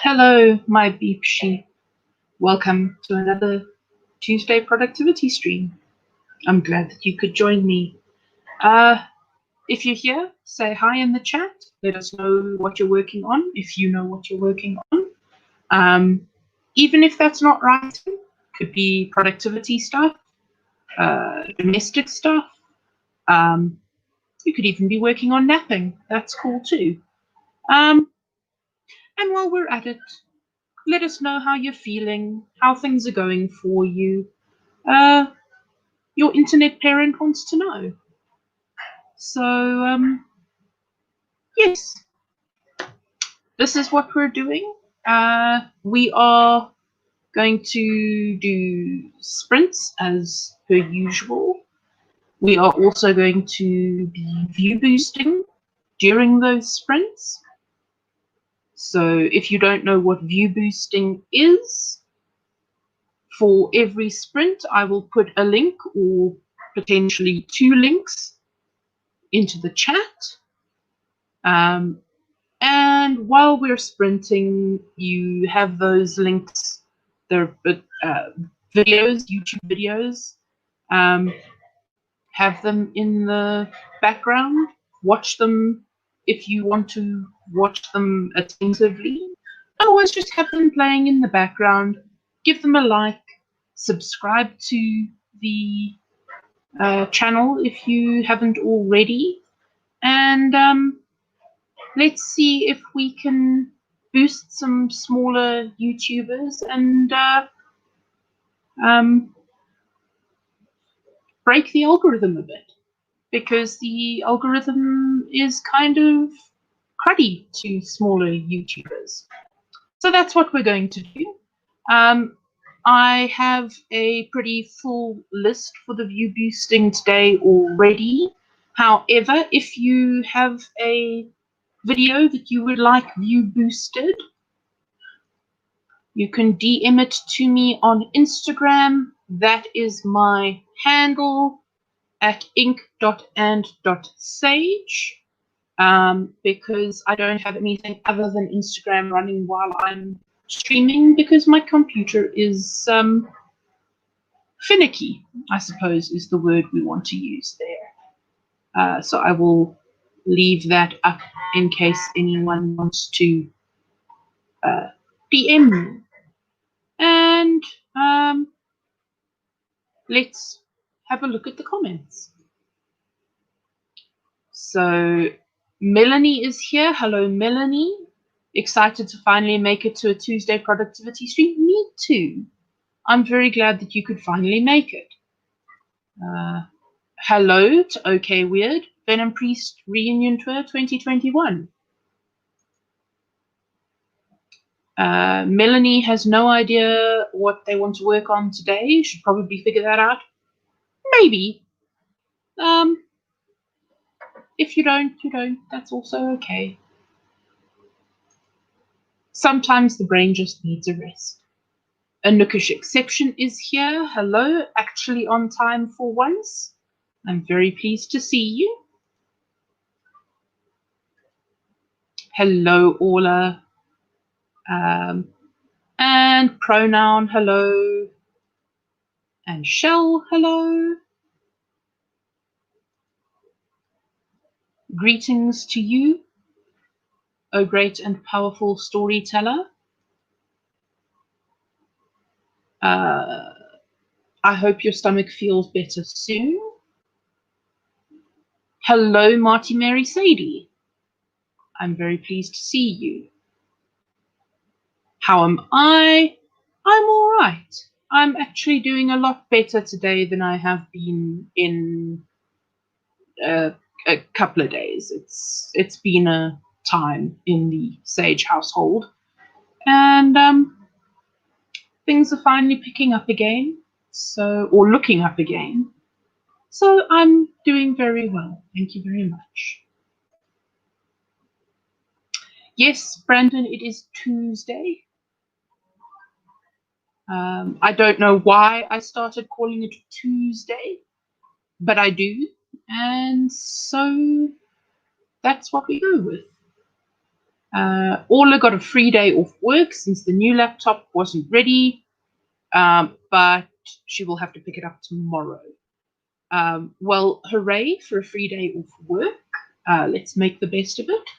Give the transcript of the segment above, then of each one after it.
Hello, my beep sheep. Welcome to another Tuesday productivity stream. I'm glad that you could join me. If you're here, say hi in the chat. Let us know what you're working on, if you know what you're working on. Even if that's not writing, could be productivity stuff, domestic stuff. You could even be working on napping. That's cool too. And while we're at it, let us know how you're feeling, how things are going for you. Your internet parent wants to know. So, yes, this is what we're doing. We are going to do sprints as per usual. We are also going to be view boosting during those sprints. So if you don't know what view boosting is, for every sprint, I will put a link or potentially 2 links into the chat. And while we're sprinting, you have those links, the videos, YouTube videos, have them in the background. Watch them if you want to watch them attentively. Otherwise, just have them playing in the background. Give them a like. Subscribe to the channel if you haven't already. And let's see if we can boost some smaller YouTubers and break the algorithm a bit, because the algorithm is kind of cruddy to smaller YouTubers. So that's what we're going to do. I have a pretty full list for the view boosting today already. However, if you have a video that you would like view boosted, you can DM it to me on Instagram. That is my handle at ink.and.sage. Because I don't have anything other than Instagram running while I'm streaming, because my computer is finicky, I suppose is the word we want to use there. So I will leave that up in case anyone wants to DM me. And let's have a look at the comments. So Melanie is here. Hello, Melanie. Excited to finally make it to a Tuesday productivity stream. Me too. I'm very glad that you could finally make it. Hello to OK Weird, Venom Priest Reunion Tour 2021. Melanie has no idea what they want to work on today. Should probably figure that out. Maybe. If you don't, you don't. That's also okay. Sometimes the brain just needs a rest. A nookish exception is here. Hello, actually on time for once. I'm very pleased to see you. Hello, Orla. And pronoun, hello. And shell, hello. Greetings to you, O great and powerful storyteller. I hope your stomach feels better soon. Hello, Marty Mary Sadie. I'm very pleased to see you. How am I? I'm all right. I'm actually doing a lot better today than I have been in a couple of days. It's been a time in the Sage household, and things are finally picking up again. Or looking up again. So I'm doing very well. Thank you very much. Yes, Brandon, it is Tuesday. I don't know why I started calling it Tuesday, but I do. And so that's what we go with. Orla got a free day off work since the new laptop wasn't ready, but she will have to pick it up tomorrow. Well, hooray for a free day off work. Let's make the best of it.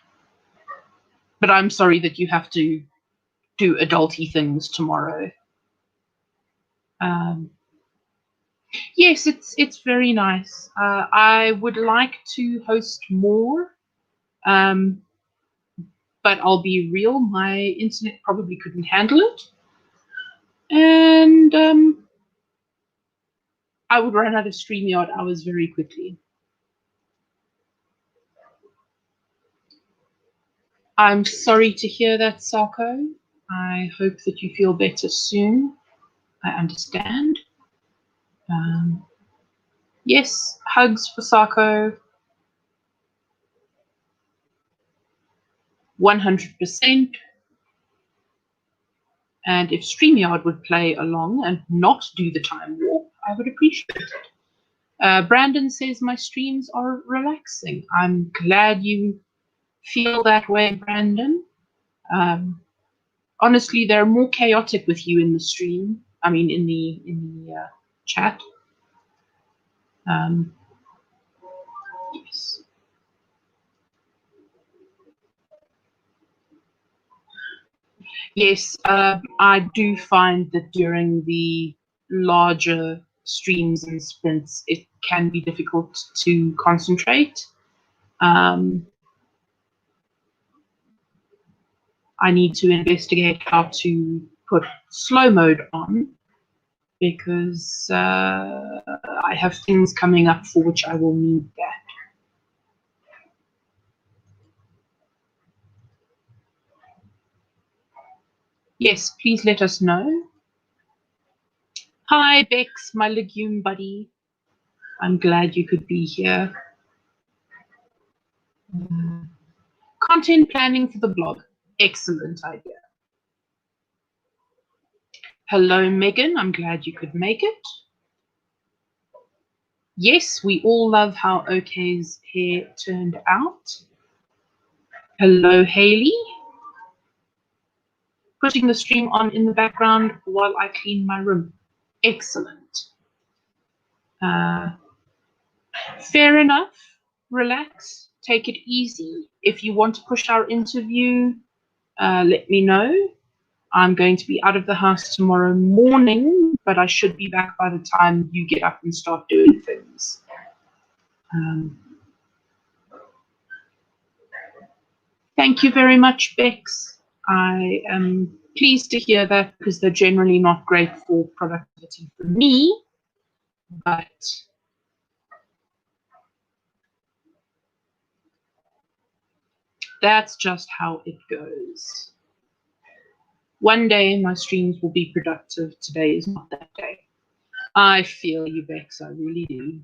But I'm sorry that you have to do adulty things tomorrow. Yes, it's very nice. I would like to host more, but I'll be real, my internet probably couldn't handle it. And I would run out of StreamYard hours very quickly. I'm sorry to hear that, Sako. I hope that you feel better soon. I understand. Yes, hugs for Sako. 100%. And if StreamYard would play along and not do the time warp, I would appreciate it. Brandon says my streams are relaxing. I'm glad you feel that way, Brandon. Honestly, they're more chaotic with you in the stream. I mean, in the chat. Yes. Yes, I do find that during the larger streams and sprints, it can be difficult to concentrate. I need to investigate how to put slow mode on because I have things coming up for which I will need that. Yes, please let us know. Hi, Bex, my legume buddy. I'm glad you could be here. Content planning for the blog. Excellent idea. Hello, Megan. I'm glad you could make it. Yes, we all love how OK's hair turned out. Hello, Haley. Putting the stream on in the background while I clean my room. Excellent. Fair enough. Relax. Take it easy. If you want to push our interview, let me know. I'm going to be out of the house tomorrow morning, but I should be back by the time you get up and start doing things. Thank you very much, Bex. I am pleased to hear that because they're generally not great for productivity for me, but that's just how it goes. One day my streams will be productive. Today is not that day. I feel you, Bex. I really do.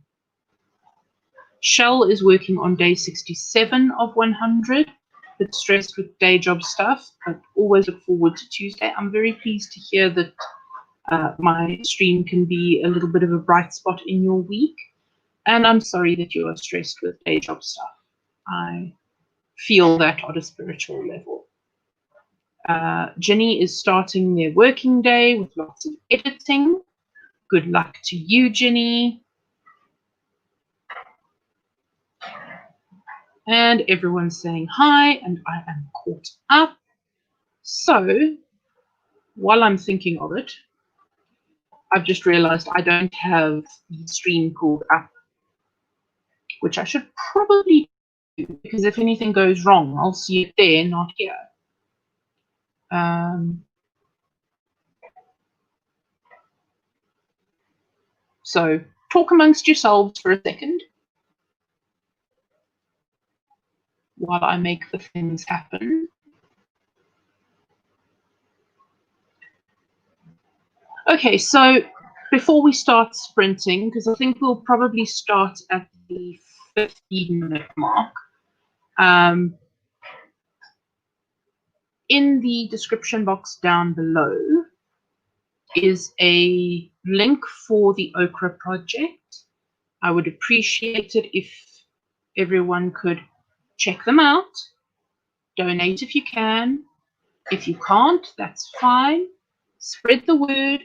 Shell is working on day 67 of 100. Bit stressed with day job stuff, but always look forward to Tuesday. I'm very pleased to hear that my stream can be a little bit of a bright spot in your week. And I'm sorry that you are stressed with day job stuff. I feel that on a spiritual level. Jenny is starting their working day with lots of editing. Good luck to you, Jenny. And everyone's saying hi, and I am caught up. So, while I'm thinking of it, I've just realized I don't have the stream pulled up, which I should probably do, because if anything goes wrong, I'll see it there, not here. So, talk amongst yourselves for a second while I make the things happen. Okay, so before we start sprinting, because I think we'll probably start at the 15-minute mark, in the description box down below is a link for the Okra Project. I would appreciate it if everyone could check them out. donate if you can. If you can't, that's fine. Spread the word.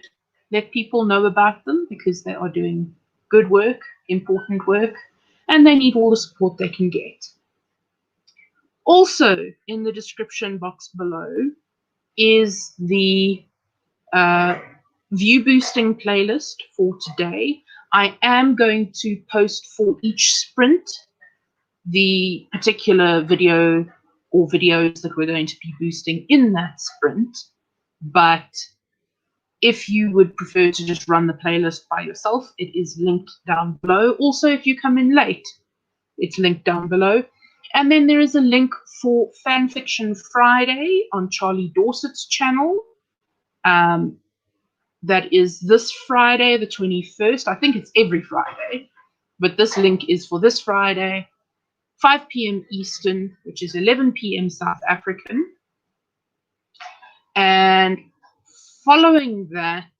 Let people know about them because they are doing good work, important work, and they need all the support they can get. Also, in the description box below is the view boosting playlist for today. I am going to post for each sprint the particular video or videos that we're going to be boosting in that sprint. But if you would prefer to just run the playlist by yourself, it is linked down below. Also, if you come in late, it's linked down below. And then there is a link for Fanfiction Friday on Charlie Dorset's channel. That is this Friday, the 21st. I think it's every Friday, but this link is for this Friday, 5 p.m. Eastern, which is 11 p.m. South African. And following that,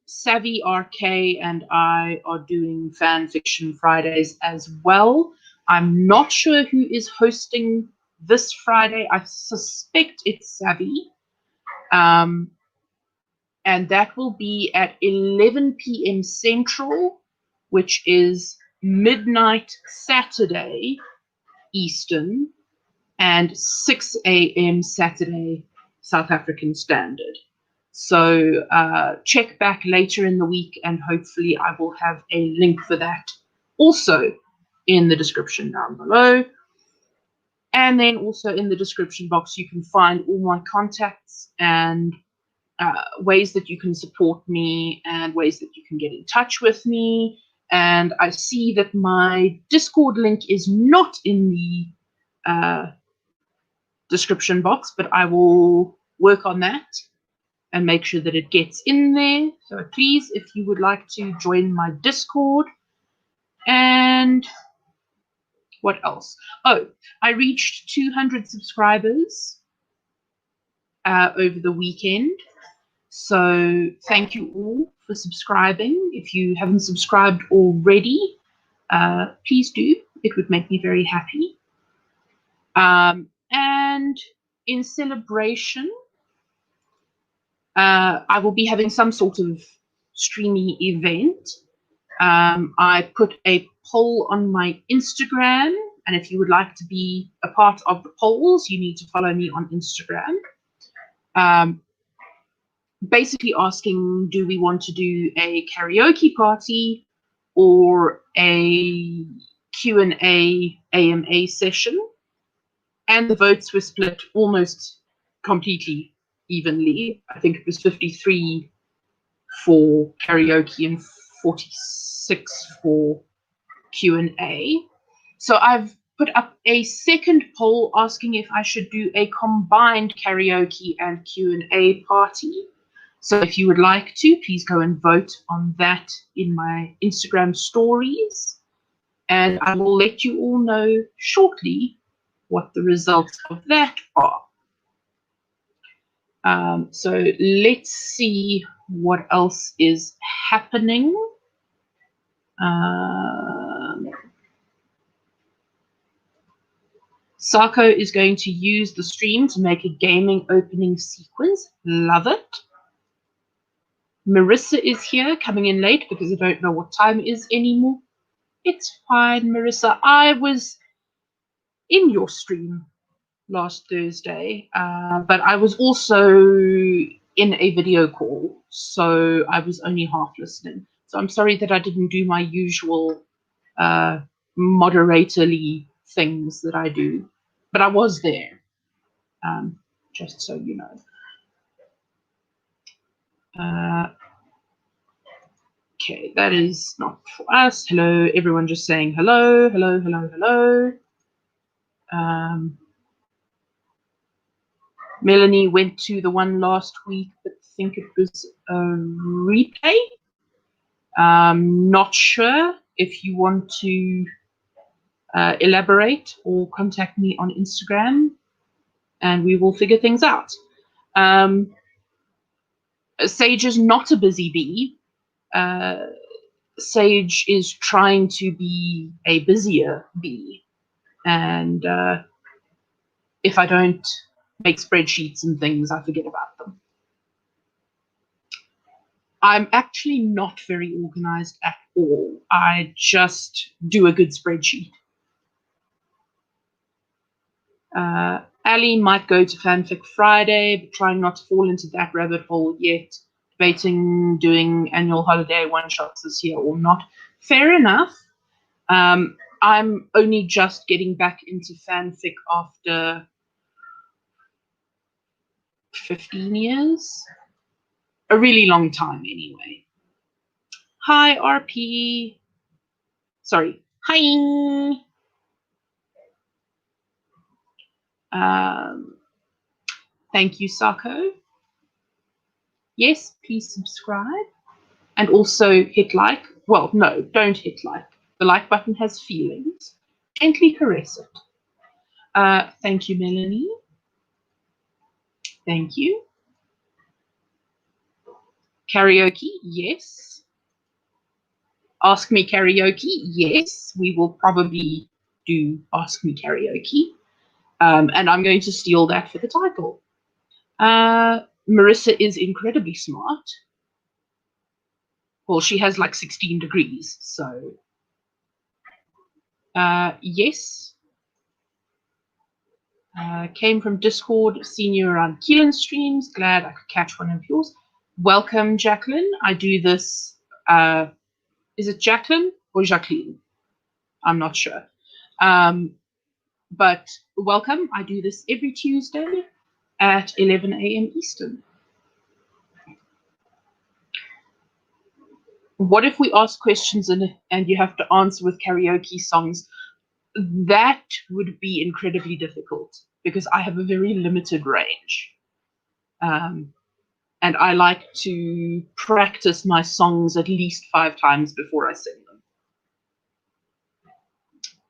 Savvy RK and I are doing Fanfiction Fridays as well. I'm not sure who is hosting this Friday. I suspect it's Savvy. And that will be at 11 p.m. Central, which is midnight Saturday Eastern, and 6 a.m. Saturday South African Standard. So check back later in the week, and hopefully I will have a link for that also in the description down below. And then also in the description box, you can find all my contacts and ways that you can support me and ways that you can get in touch with me. And I see that my Discord link is not in the description box, but I will work on that and make sure that it gets in there. So please, if you would like to join my Discord. And what else? Oh, I reached 200 subscribers over the weekend. So thank you all for subscribing. If you haven't subscribed already, please do. It would make me very happy. And in celebration, I will be having some sort of streamy event. I put a poll on my Instagram, and if you would like to be a part of the polls, you need to follow me on Instagram. Basically asking, do we want to do a karaoke party or a Q&A AMA session? And the votes were split almost completely evenly. I think it was 53 for karaoke and 46 for Q&A. So I've put up a second poll asking if I should do a combined karaoke and Q&A party. So if you would like to, please go and vote on that in my Instagram stories. And I will let you all know shortly what the results of that are. So let's see what else is happening. Sako is going to use the stream to make a gaming opening sequence. Love it. Marissa is here, coming in late because I don't know what time it is anymore. It's fine, Marissa. I was in your stream last Thursday, but I was also in a video call, so I was only half listening. So I'm sorry that I didn't do my usual moderatorly things that I do, but I was there, just so you know. Okay, that is not for us. Hello, everyone just saying hello, hello, hello, hello. Melanie went to the one last week, but I think it was a replay. Not sure. If you want to elaborate or contact me on Instagram and we will figure things out. Sage is not a busy bee. Sage is trying to be a busier bee. And if I don't make spreadsheets and things, I forget about them. I'm actually not very organized at all. I just do a good spreadsheet. Ali might go to Fanfic Friday, but trying not to fall into that rabbit hole yet. Debating doing annual holiday one-shots this year or not. Fair enough. I'm only just getting back into fanfic after 15 years. A really long time, anyway. Hi, RP. Sorry. Hi. Thank you, Sako. Yes, please subscribe. And also hit like. Well, no, don't hit like. The like button has feelings. Gently caress it. Thank you, Melanie. Thank you. Karaoke, yes. Ask Me Karaoke, yes. We will probably do Ask Me Karaoke. And I'm going to steal that for the title. Marissa is incredibly smart. Well, she has like 16 degrees, so yes. Came from Discord, seen you around Keelan streams. Glad I could catch one of yours. Welcome, Jacqueline. I do this. Is it Jacqueline or Jacqueline? I'm not sure. But welcome. I do this every Tuesday at 11 a.m. Eastern. What if we ask questions and you have to answer with karaoke songs? That would be incredibly difficult because I have a very limited range. And I like to practice my songs at least 5 times before I sing them.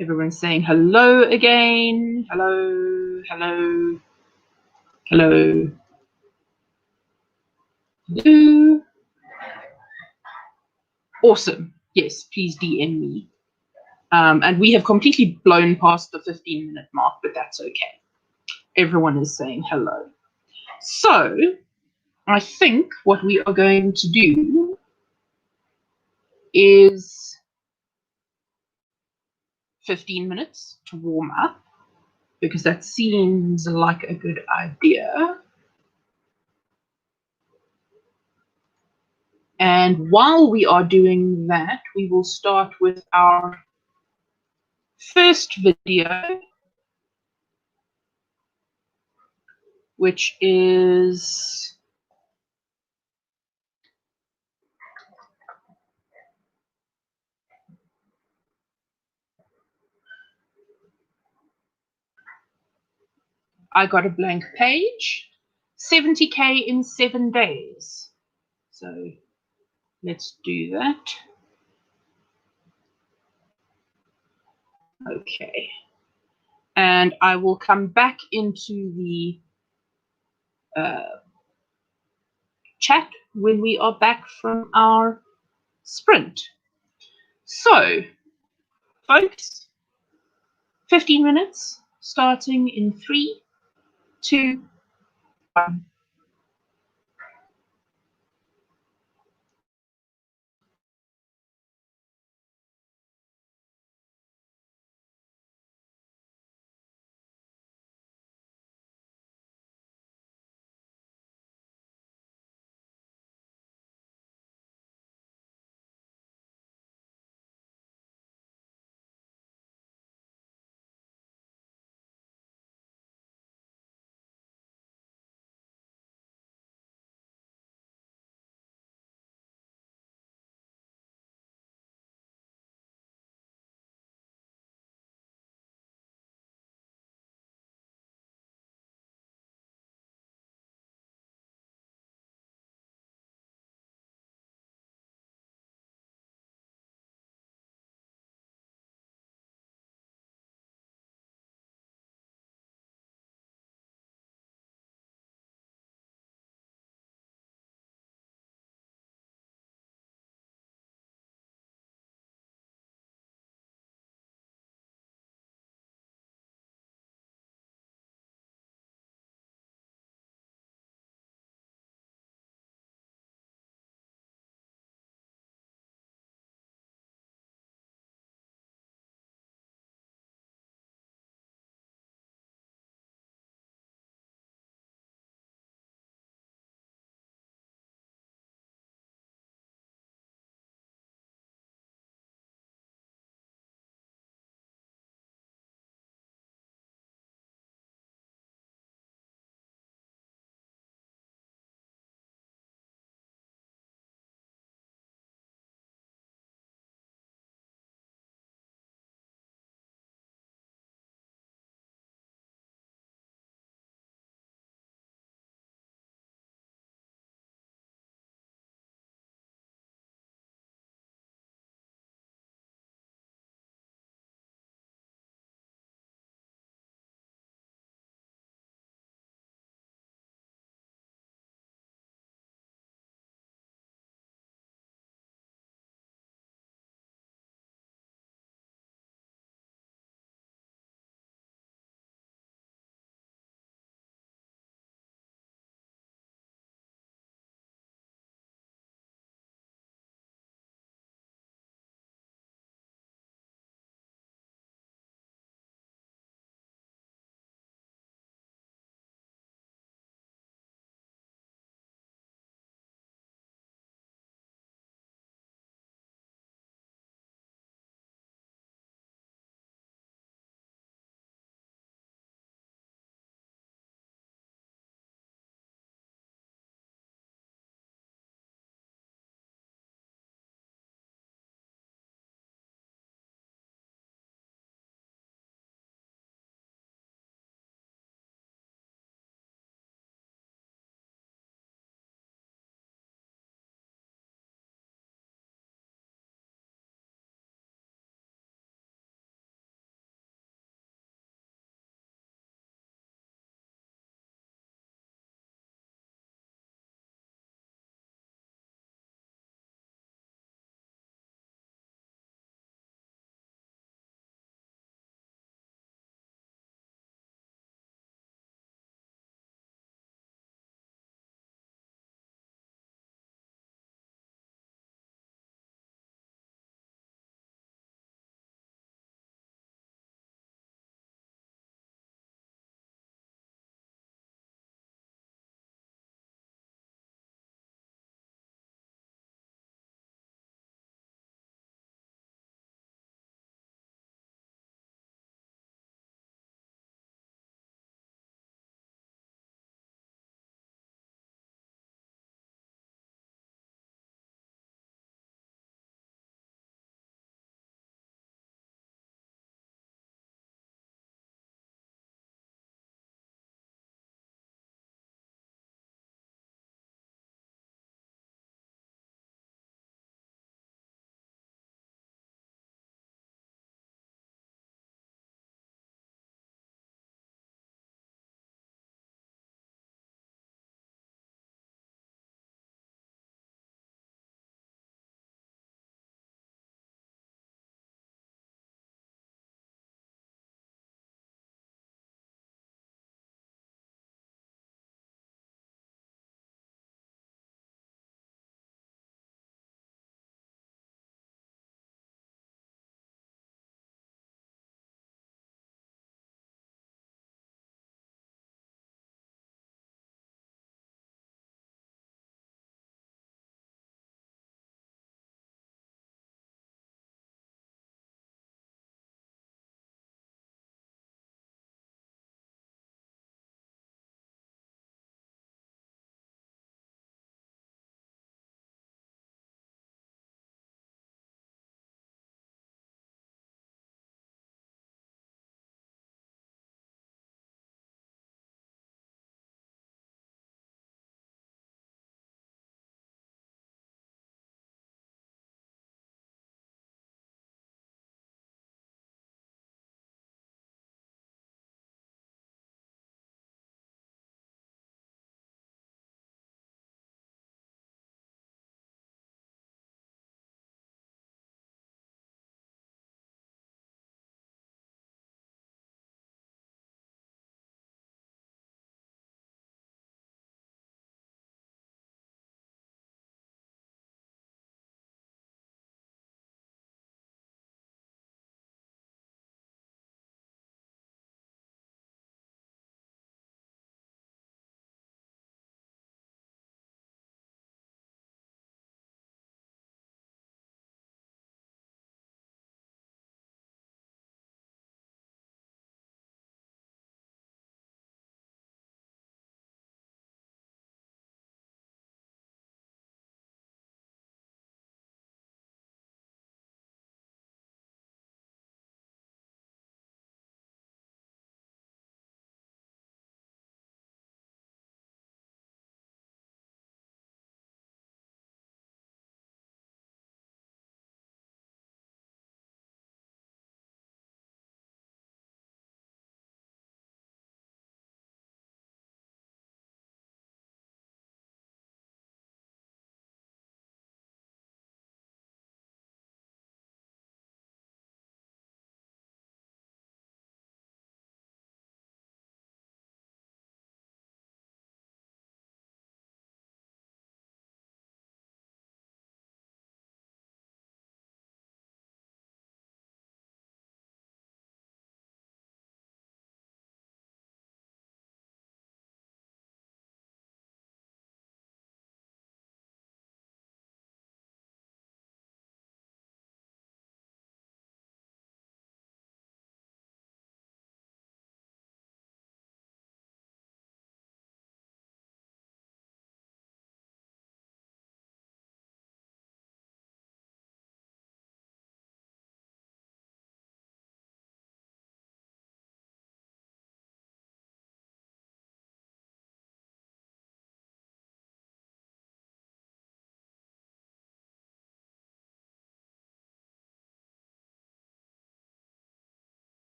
Everyone's saying hello again. Hello, hello, hello, hello. Awesome. Yes, please DM me. And we have completely blown past the 15-minute mark, but that's okay. Everyone is saying hello. So I think what we are going to do is 15 minutes to warm up, because that seems like a good idea. And while we are doing that, we will start with our first video, which is I got a blank page, 70K in 7 days. So let's do that. Okay. And I will come back into the chat when we are back from our sprint. So, folks, 15 minutes starting in 3, 2, 1.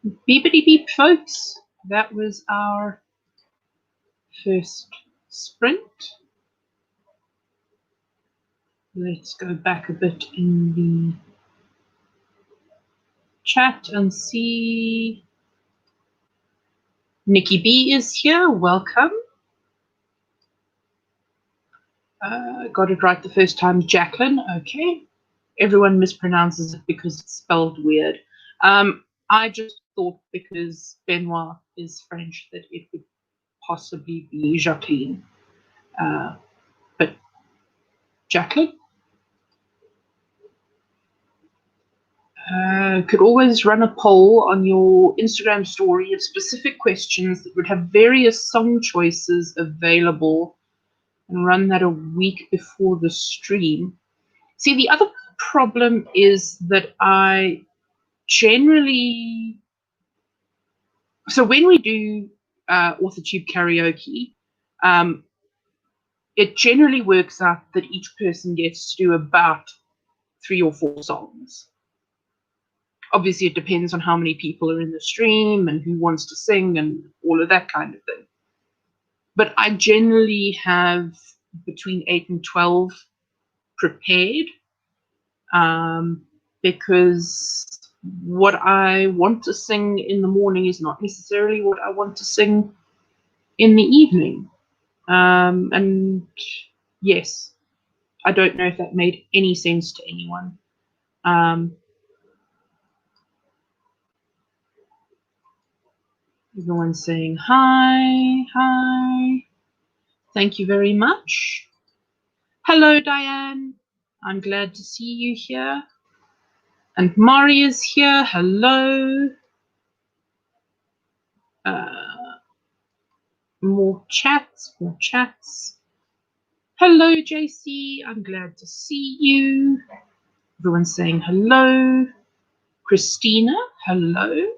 Beepity beep, folks. That was our first sprint. Let's go back a bit in the chat and see. Nikki B is here. Welcome. Got it right the first time. Jacqueline. Okay. Everyone mispronounces it because it's spelled weird. I just thought because Benoit is French that it would possibly be Jacqueline. But Jacqueline? Could always run a poll on your Instagram story of specific questions that would have various song choices available and run that a week before the stream. See, the other problem is that I generally, so when we do AuthorTube karaoke, it generally works out that each person gets to do about 3 or 4 songs. Obviously, it depends on how many people are in the stream and who wants to sing and all of that kind of thing. But I generally have between 8 and 12 prepared, because what I want to sing in the morning is not necessarily what I want to sing in the evening. And yes, I don't know if that made any sense to anyone. Everyone's saying hi, hi. Thank you very much. Hello, Diane. I'm glad to see you here. And Mari is here. Hello. More chats, more chats. Hello, JC. I'm glad to see you. Everyone's saying hello. Christina, hello.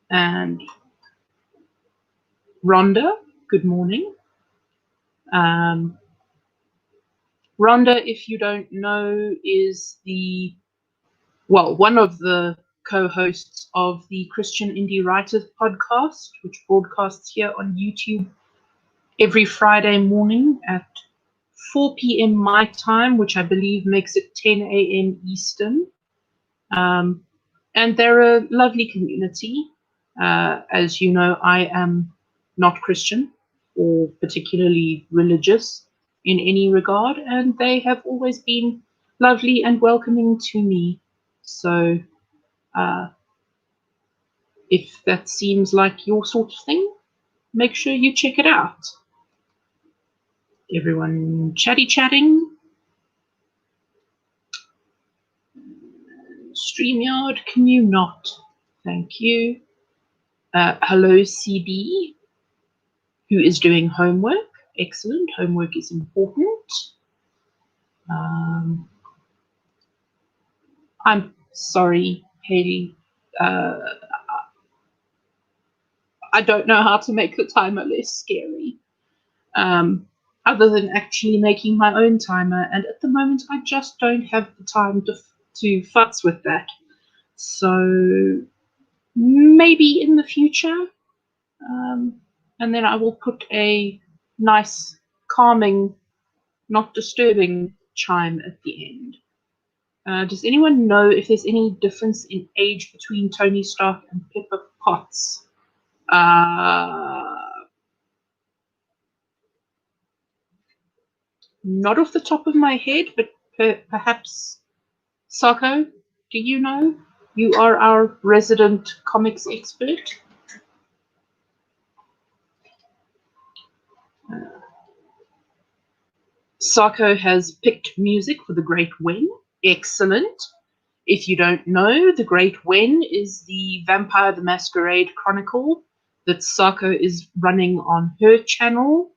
And Rhonda, good morning. Rhonda, if you don't know, is one of the co-hosts of the Christian Indie Writers podcast, which broadcasts here on YouTube every Friday morning at 4 p.m. my time, which I believe makes it 10 a.m. Eastern. And they're a lovely community. As you know, I am not Christian or particularly religious in any regard, and they have always been lovely and welcoming to me. So if that seems like your sort of thing, make sure you check it out. Everyone chatting. StreamYard, can you not? Thank you. Hello, CB, who is doing homework. Excellent. Homework is important. I'm sorry, Haley. I don't know how to make the timer less scary, other than actually making my own timer. And at the moment, I just don't have the time to futz with that. So maybe in the future. And then I will put a nice, calming, not disturbing chime at the end. Does anyone know if there's any difference in age between Tony Stark and Pepper Potts? Not off the top of my head, but perhaps Sako, do you know? You are our resident comics expert. Sako has picked music for The Great Wen. Excellent. If you don't know, The Great Wen is the Vampire the Masquerade Chronicle that Sako is running on her channel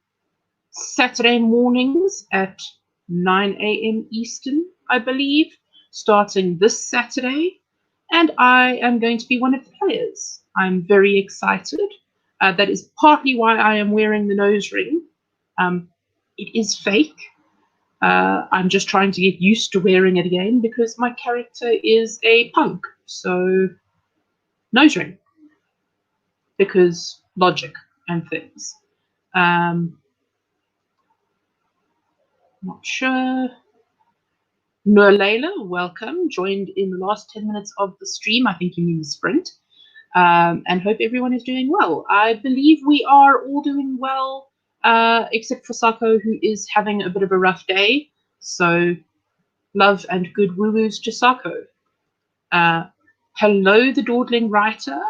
Saturday mornings at 9 a.m. Eastern, I believe, starting this Saturday. And I am going to be one of the players. I'm very excited. That is partly why I am wearing the nose ring. It is fake. I'm just trying to get used to wearing it again because my character is a punk. So nose ring, because logic and things. Not sure. Nurlayla, welcome. Joined in the last 10 minutes of the stream. I think you mean the sprint. And hope everyone is doing well. I believe we are all doing well, except for Sako, who is having a bit of a rough day. So love and good woo-woos to Sako. Hello, the dawdling writer.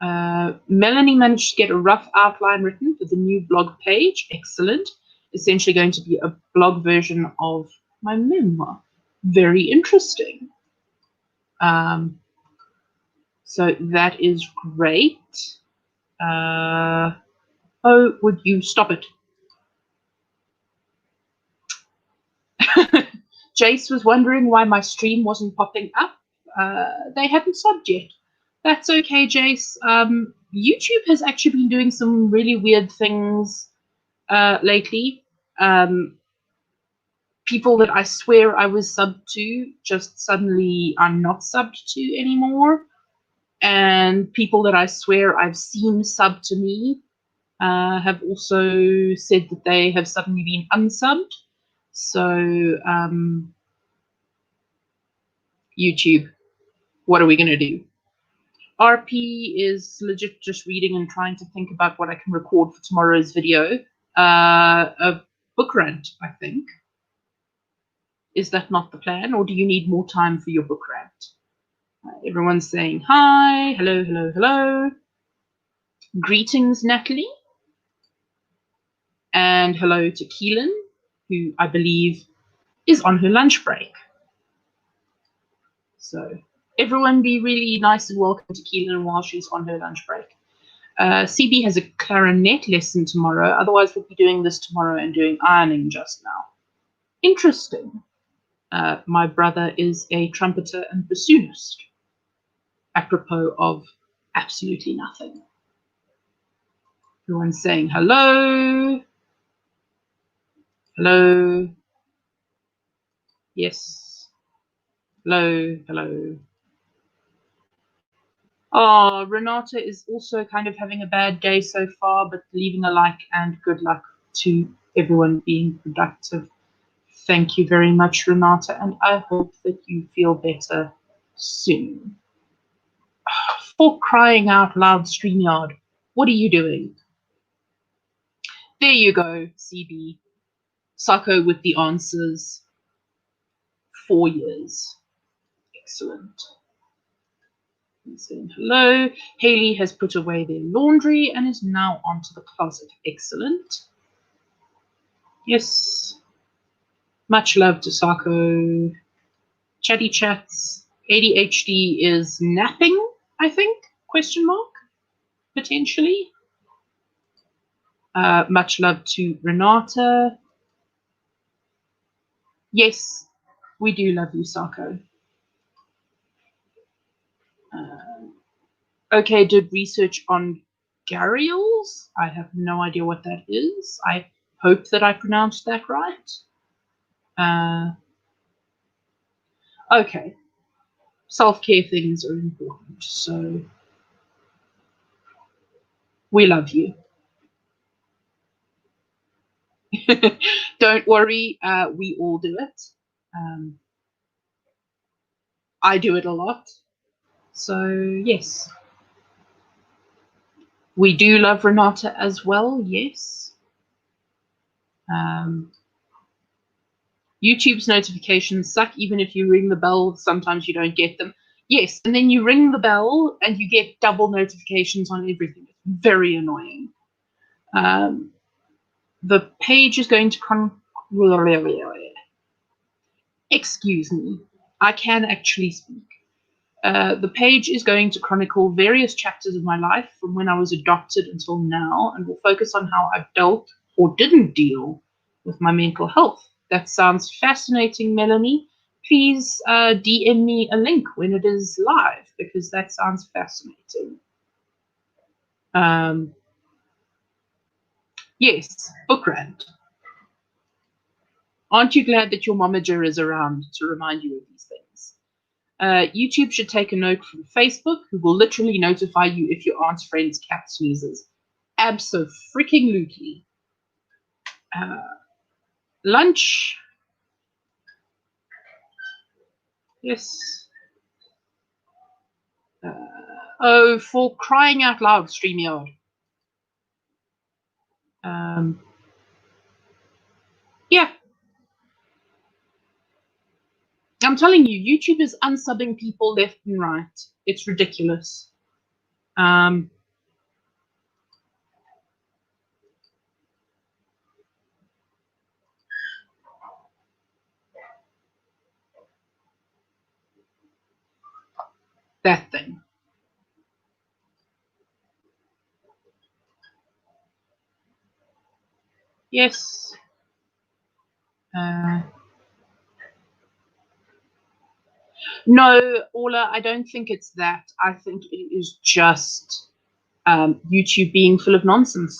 Melanie managed to get a rough outline written for the new blog page. Excellent. Essentially going to be a blog version of my memoir. Very interesting. So that is great. Oh, would you stop it? Jace was wondering why my stream wasn't popping up. They hadn't subbed yet. That's okay, Jace. YouTube has actually been doing some really weird things lately. People that I swear I was subbed to just suddenly are not subbed to anymore. And people that I swear I've seen sub to me have also said that they have suddenly been unsubbed. So, YouTube, what are we going to do? RP is legit just reading and trying to think about what I can record for tomorrow's video. A book rant, I think. Is that not the plan, or do you need more time for your book rant? Everyone's saying hi, hello, hello, hello. Greetings, Natalie. And hello to Keelan, who I believe is on her lunch break. So everyone be really nice and welcome to Keelan while she's on her lunch break. CB has a clarinet lesson tomorrow. Otherwise, we'll be doing this tomorrow and doing ironing just now. Interesting. My brother is a trumpeter and bassoonist. Apropos of absolutely nothing. Everyone's saying hello. Hello. Yes. Hello. Hello. Oh, Renata is also kind of having a bad day so far, but leaving a like and good luck to everyone being productive. Thank you very much, Renata, and I hope that you feel better soon. For crying out loud, StreamYard, what are you doing? There you go, CB. Sako with the answers. 4 years. Excellent. Saying hello. Haley has put away their laundry and is now onto the closet. Excellent. Yes. Much love to Sako. Chatty chats. ADHD is napping, I think? Question mark? Potentially. Much love to Renata. Yes, we do love you, Sako. Okay, did research on gharials. I have no idea what that is. I hope that I pronounced that right. Okay. Self-care things are important, so we love you. Don't worry, we all do it. I do it a lot. So, yes. We do love Renata as well, yes. YouTube's notifications suck. Even if you ring the bell, sometimes you don't get them. Yes, and then you ring the bell and you get double notifications on everything. It's very annoying. The page is going to excuse me, I can actually speak. The page is going to chronicle various chapters of my life from when I was adopted until now, and will focus on how I've dealt or didn't deal with my mental health. That sounds fascinating, Melanie. Please DM me a link when it is live, because that sounds fascinating. Yes, book rant. Aren't you glad that your momager is around to remind you of these things? YouTube should take a note from Facebook, who will literally notify you if your aunt's friend's cat sneezes. Abso-freaking-lutely. Lunch. Yes. Oh, for crying out loud, StreamYard. Yeah. I'm telling you, YouTube is unsubbing people left and right. It's ridiculous. That thing. Yes. No, Orla, I don't think it's that. I think it is just YouTube being full of nonsense,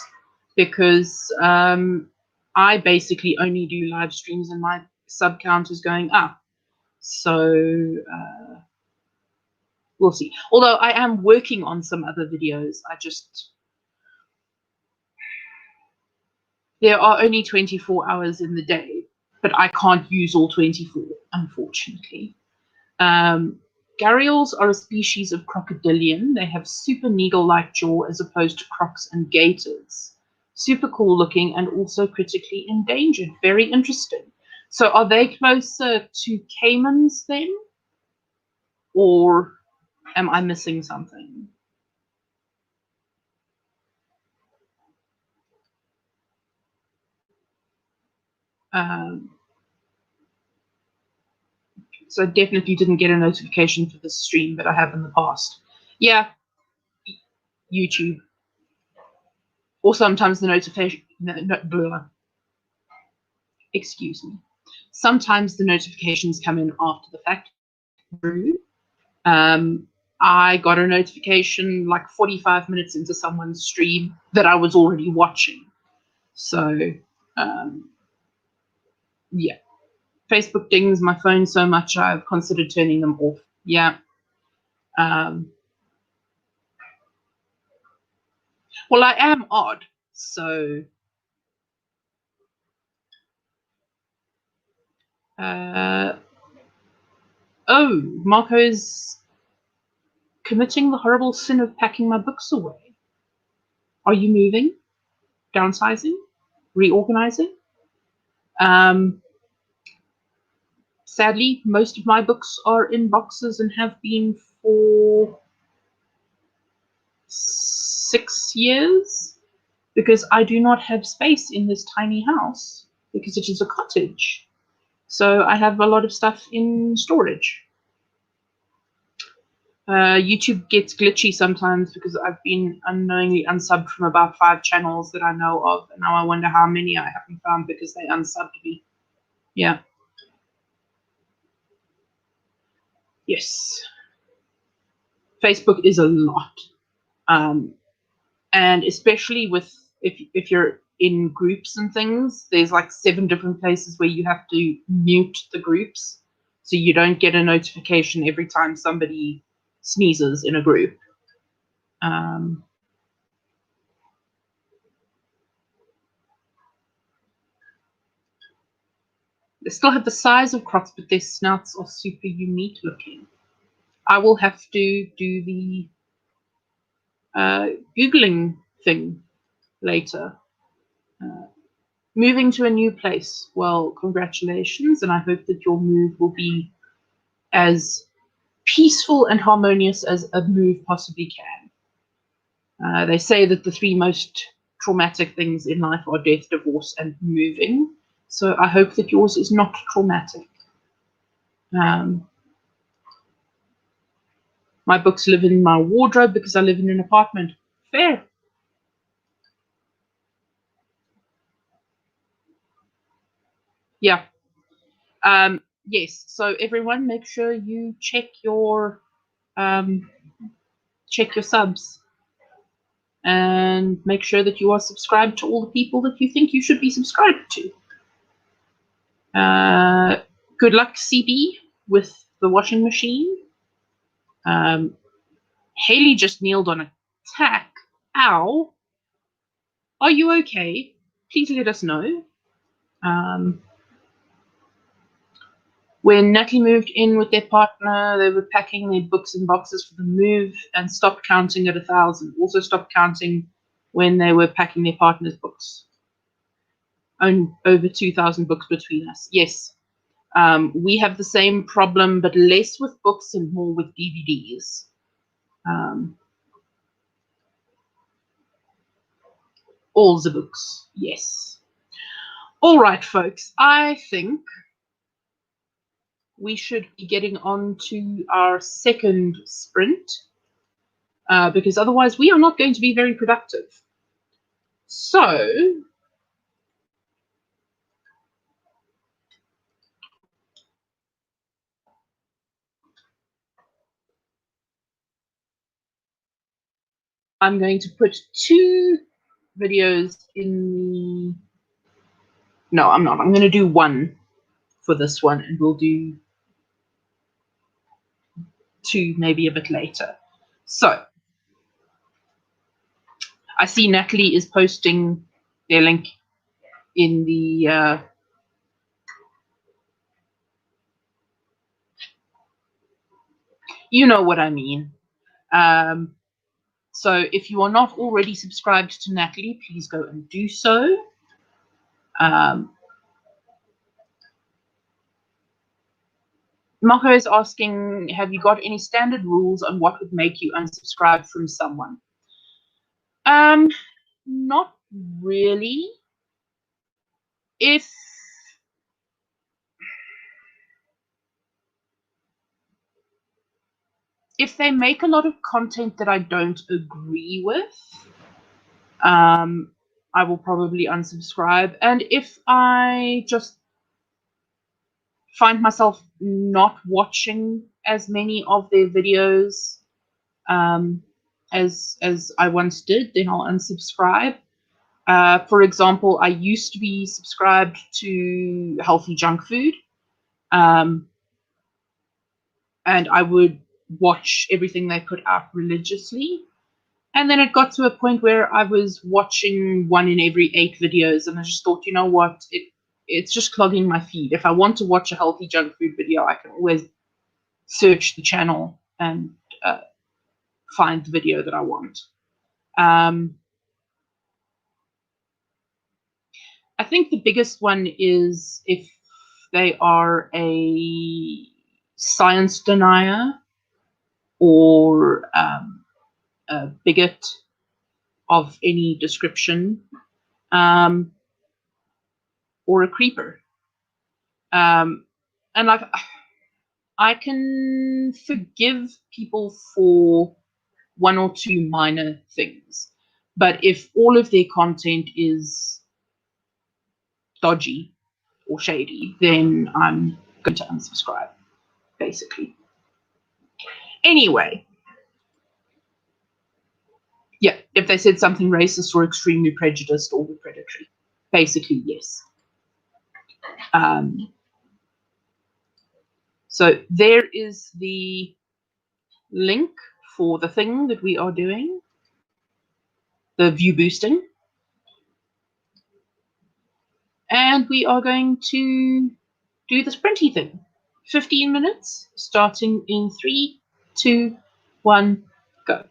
because I basically only do live streams and my sub count is going up. So we'll see. Although I am working on some other videos. There are only 24 hours in the day, but I can't use all 24, unfortunately. Gharials are a species of crocodilian. They have super needle-like jaw as opposed to crocs and gators. Super cool looking and also critically endangered. Very interesting. So are they closer to caimans then? Or am I missing something? So I definitely didn't get a notification for this stream, but I have in the past. Yeah, YouTube. Or sometimes the notification... excuse me. Sometimes the notifications come in after the fact. I got a notification like 45 minutes into someone's stream that I was already watching. So, yeah. Facebook dings my phone so much I've considered turning them off. Yeah. Well, I am odd, so... oh, Marco is committing the horrible sin of packing my books away. Are you moving? Downsizing? Reorganizing? Sadly, most of my books are in boxes and have been for 6 years, because I do not have space in this tiny house because it is a cottage. So I have a lot of stuff in storage. YouTube gets glitchy sometimes because I've been unknowingly unsubbed from about 5 channels that I know of, and now I wonder how many I haven't found because they unsubbed me. Yeah. Yes. Facebook is a lot. And especially with if you're in groups and things, there's like 7 different places where you have to mute the groups so you don't get a notification every time somebody sneezes in a group. They still have the size of crocs, but their snouts are super unique looking. I will have to do the Googling thing later. Moving to a new place. Well, congratulations, and I hope that your move will be as peaceful and harmonious as a move possibly can. They say that the 3 most traumatic things in life are death, divorce, and moving. So I hope that yours is not traumatic. My books live in my wardrobe because I live in an apartment. Fair. Yeah. Yes. So everyone, make sure you check your subs, and make sure that you are subscribed to all the people that you think you should be subscribed to. Good luck, CB, with the washing machine. Haley just kneeled on a tack. Ow. Are you okay? Please let us know. When Natalie moved in with their partner, they were packing their books in boxes for the move and stopped counting at 1,000. Also stopped counting when they were packing their partner's books. Over 2,000 books between us. Yes. We have the same problem, but less with books and more with DVDs. All the books, yes. All right, folks, I think we should be getting on to our second sprint because otherwise we are not going to be very productive. So, I'm going to put 2 videos in. No, I'm not. I'm going to do 1 for this one, and we'll do 2 maybe a bit later. So, I see Natalie is posting their link in the you know what I mean. So if you are not already subscribed to Natalie, please go and do so. Marco is asking, have you got any standard rules on what would make you unsubscribe from someone? Not really. If they make a lot of content that I don't agree with, I will probably unsubscribe. And if I just find myself not watching as many of their videos as I once did, then I'll unsubscribe. For example, I used to be subscribed to healthy junk food, and I would watch everything they put out religiously. And then it got to a point where I was watching 1 in every 8 videos, and I just thought, you know what, it's just clogging my feed. If I want to watch a healthy junk food video, I can always search the channel and find the video that I want. I think the biggest one is if they are a science denier or a bigot of any description, or a creeper. And like, I can forgive people for 1 or 2 minor things, but if all of their content is dodgy or shady, then I'm going to unsubscribe, basically. Anyway, yeah, if they said something racist or extremely prejudiced or predatory, basically, yes. So there is the link for the thing that we are doing, the view boosting. And we are going to do the sprinty thing. 15 minutes, starting in 3, 2, 1, go.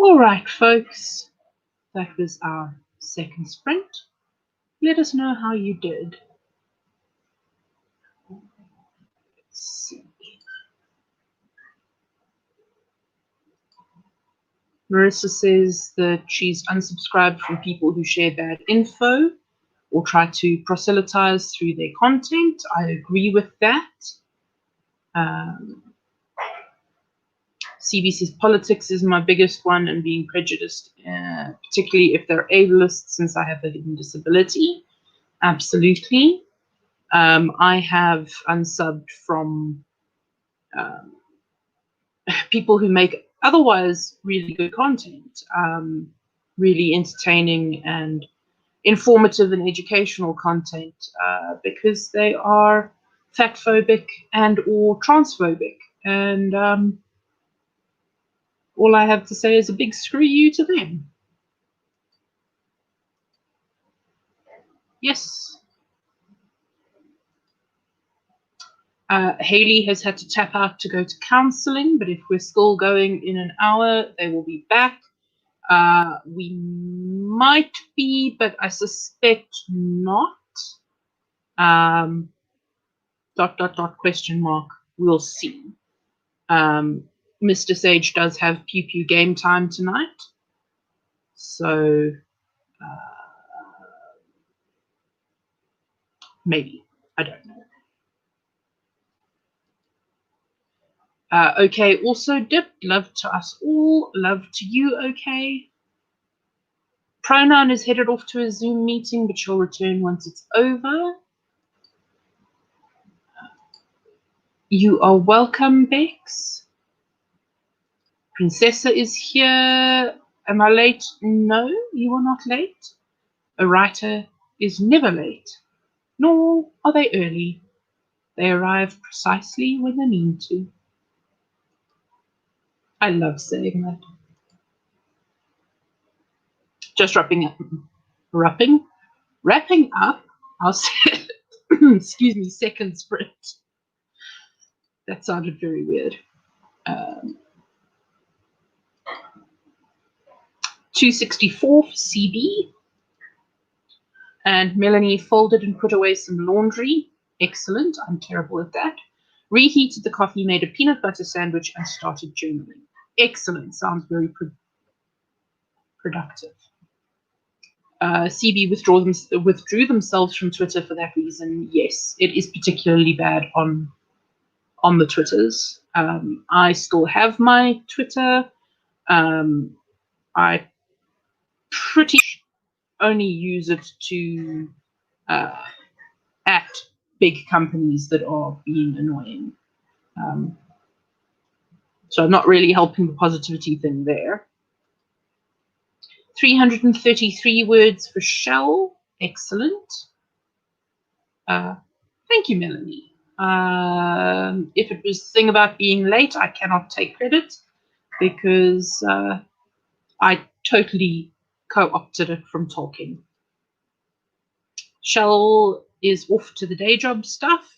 All right, folks, that was our second sprint. Let us know how you did. Let's see. Marissa says that she's unsubscribed from people who share bad info or try to proselytize through their content. I agree with that. CB says politics is my biggest one, and being prejudiced, particularly if they're ableist, since I have a hidden disability. Absolutely. I have unsubbed from people who make otherwise really good content, really entertaining and informative and educational content, because they are fatphobic and or transphobic. And all I have to say is a big screw you to them. Yes. Haley has had to tap out to go to counselling, but if we're still going in an hour, they will be back. We might be, but I suspect not. Question mark. We'll see. Mr. Sage does have Pew Pew game time tonight. So maybe. I don't know. Okay, also dip. Love to us all. Love to you, okay? Pronoun is headed off to a Zoom meeting, but she'll return once it's over. You are welcome, Bex. Princessa is here. Am I late? No, you are not late. A writer is never late, nor are they early. They arrive precisely when they mean to. I love saying that. Just wrapping up. Wrapping up our excuse me, second sprint. That sounded very weird. 264 for CB. And Melanie folded and put away some laundry. Excellent. I'm terrible at that. Reheated the coffee, made a peanut butter sandwich, and started journaling. Excellent. Sounds very productive. CB withdrew themselves from Twitter for that reason. Yes, it is particularly bad on the Twitters. I still have my Twitter. I pretty only use it to at big companies that are being annoying. So I'm not really helping the positivity thing there. 333 words for Shell. Excellent. Thank you, Melanie. If it was the thing about being late, I cannot take credit because I totally co-opted it from Tolkien. Shell is off to the day job stuff.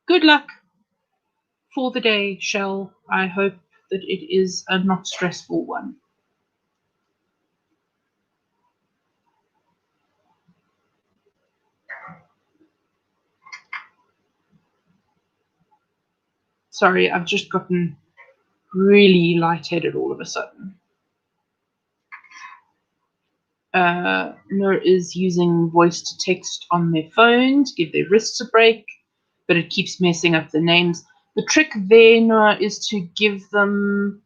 Good luck for the day, Shell. I hope that it is a not stressful one. Sorry, I've just gotten really lightheaded all of a sudden. Nur is using voice to text on their phone to give their wrists a break, but it keeps messing up the names. The trick there, Nur, is to give them,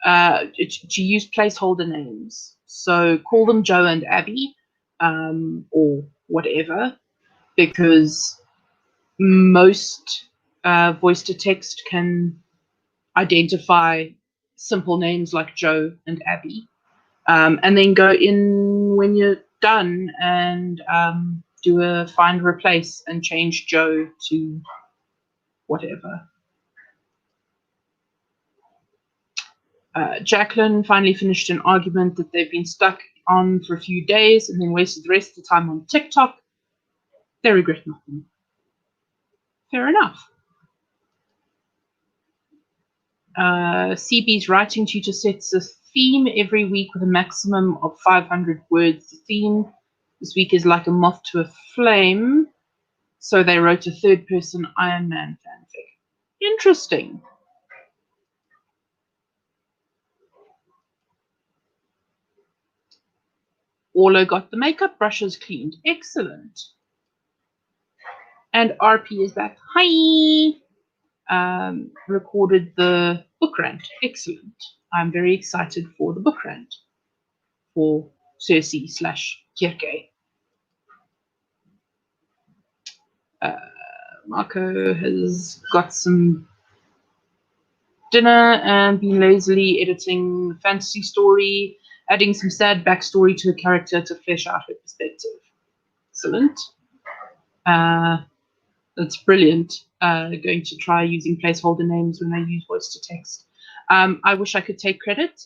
to use placeholder names. So call them Joe and Abby, or whatever, because most voice to text can identify simple names like Joe and Abby. And then go in when you're done and do a find replace and change Joe to whatever. Jacqueline finally finished an argument that they've been stuck on for a few days and then wasted the rest of the time on TikTok. They regret nothing. Fair enough. CB's writing tutor sets a theme every week with a maximum of 500 words. The theme this week is like a moth to a flame. So they wrote a third-person Iron Man fanfic. Interesting. Orla got the makeup brushes cleaned. Excellent. And RP is back. Hi. Recorded the book rant. Excellent. I'm very excited for the book rant for Cersei / Kirke. Marco has got some dinner and been lazily editing the fantasy story, adding some sad backstory to a character to flesh out her perspective. Excellent. That's brilliant. Going to try using placeholder names when I use voice to text. I wish I could take credit.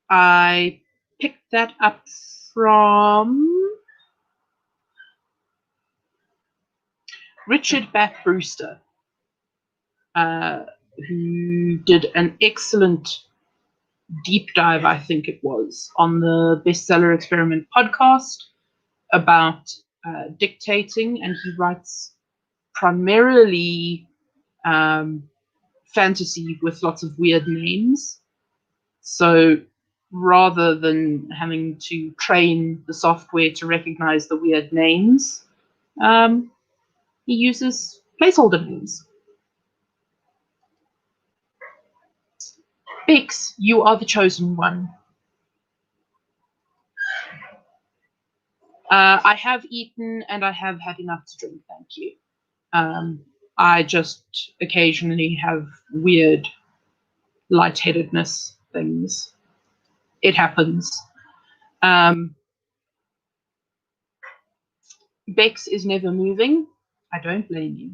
I picked that up from Richard Bat Brewster, who did an excellent deep dive, I think it was, on the Bestseller Experiment podcast about dictating, and he writes primarily fantasy with lots of weird names. So rather than having to train the software to recognize the weird names, he uses placeholder names. Bix, you are the chosen one. I have eaten and I have had enough to drink, thank you. I just occasionally have weird lightheadedness things. It happens. Bex is never moving. I don't blame you.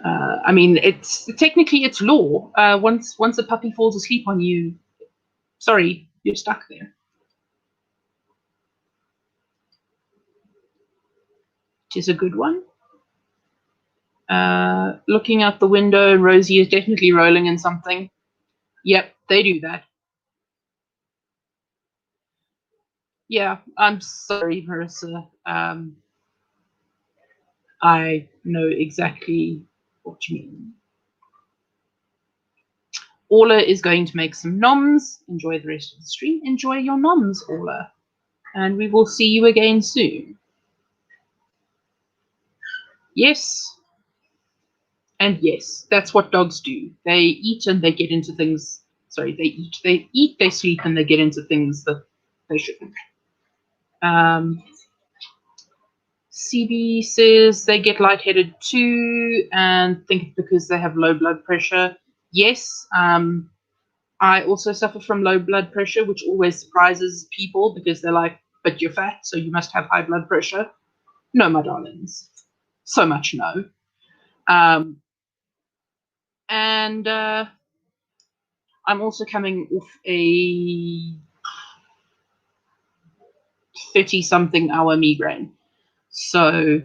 I mean, it's technically it's law. Once a puppy falls asleep on you, sorry, you're stuck there. It is a good one. Looking out the window, Rosie is definitely rolling in something. Yep, they do that. Yeah, I'm sorry, Marissa. I know exactly what you mean. Orla is going to make some noms. Enjoy the rest of the stream. Enjoy your noms, Orla. And we will see you again soon. Yes. And yes, that's what dogs do. They eat and they get into things. Sorry, they eat, they sleep, and they get into things that they shouldn't. CB says they get lightheaded too and think because they have low blood pressure. Yes, I also suffer from low blood pressure, which always surprises people because they're like, but you're fat, so you must have high blood pressure. No, my darlings. So much no. And I'm also coming off a 30-something hour migraine. So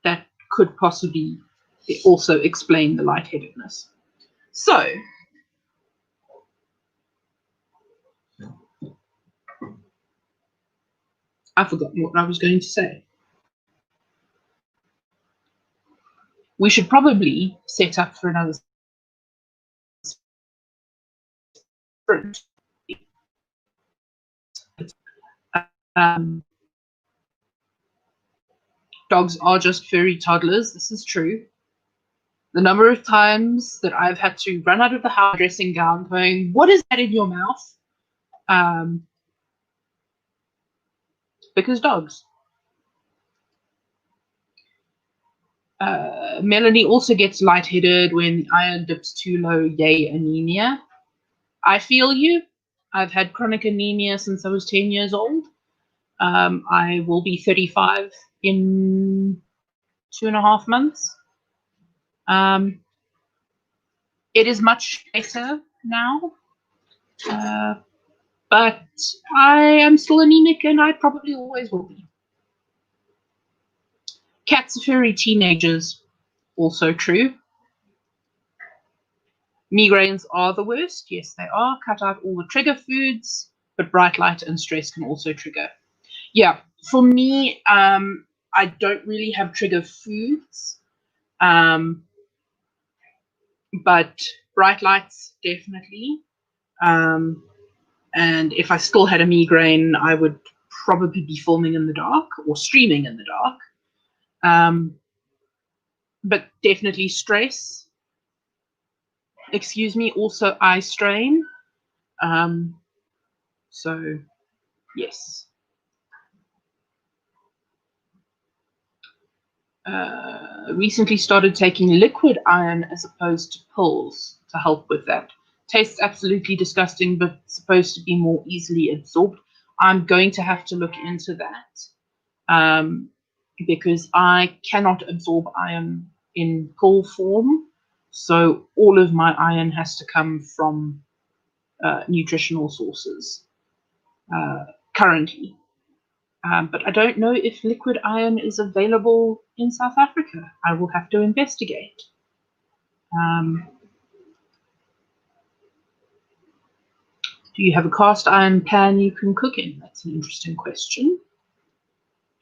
that could possibly also explain the lightheadedness. So, I've forgotten what I was going to say. We should probably set up for another sprint. Dogs are just furry toddlers. This is true. The number of times that I've had to run out of the house dressing gown going, what is that in your mouth? Because dogs. Melanie also gets lightheaded when iron dips too low. Yay, anemia. I feel you. I've had chronic anemia since I was 10 years old. I will be 35 in 2.5 months. It is much better now, but I am still anemic and I probably always will be. Cats are furry teenagers, also true. Migraines are the worst. Yes, they are. Cut out all the trigger foods, but bright light and stress can also trigger. Yeah, for me, I don't really have trigger foods, um, but bright lights definitely. Um, and if I still had a migraine, I would probably be filming in the dark or streaming in the dark. But definitely stress. Excuse me, also eye strain. So, yes. Recently started taking liquid iron as opposed to pills to help with that. Tastes absolutely disgusting, but supposed to be more easily absorbed. I'm going to have to look into that because I cannot absorb iron in pill form. So all of my iron has to come from nutritional sources currently. But I don't know if liquid iron is available in South Africa. I will have to investigate. Do you have a cast iron pan you can cook in? That's an interesting question.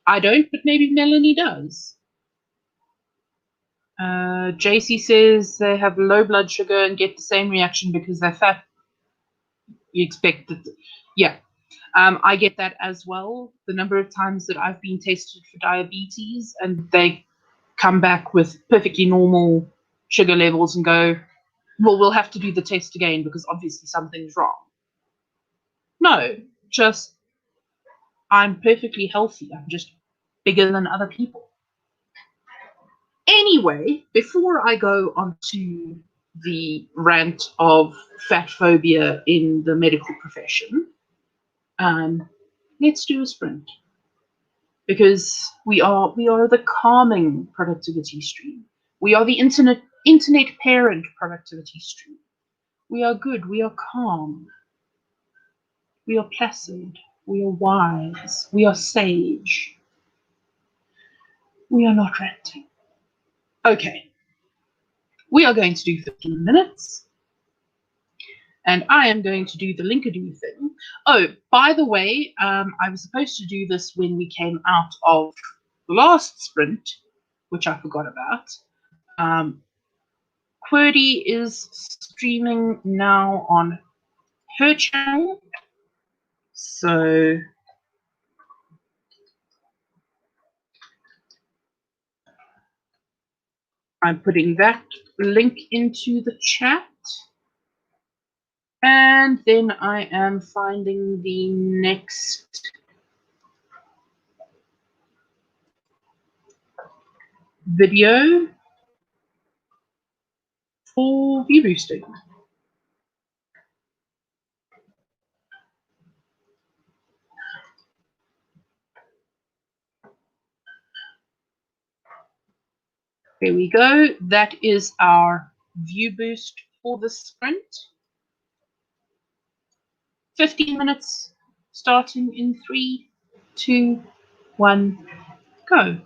I don't, but maybe Melanie does. JC says they have low blood sugar and get the same reaction because they're fat. You expect that. Yeah, I get that as well. The number of times that I've been tested for diabetes and they come back with perfectly normal sugar levels and go, well, we'll have to do the test again because obviously something's wrong. No, just I'm perfectly healthy. I'm just bigger than other people. Anyway, before I go on to the rant of fat phobia in the medical profession, let's do a sprint because we are the calming productivity stream. We are the internet parent productivity stream. We are good. We are calm. We are placid. We are wise. We are sage. We are not ranting. Okay, we are going to do 15 minutes. And I am going to do the Linkadoo thing. Oh, by the way, I was supposed to do this when we came out of the last sprint, which I forgot about. QWERTY is streaming now on her channel. So I'm putting that link into the chat. And then I am finding the next video for view boosting. There we go. That is our view boost for the sprint. 15 minutes starting in 3, 2, 1, go.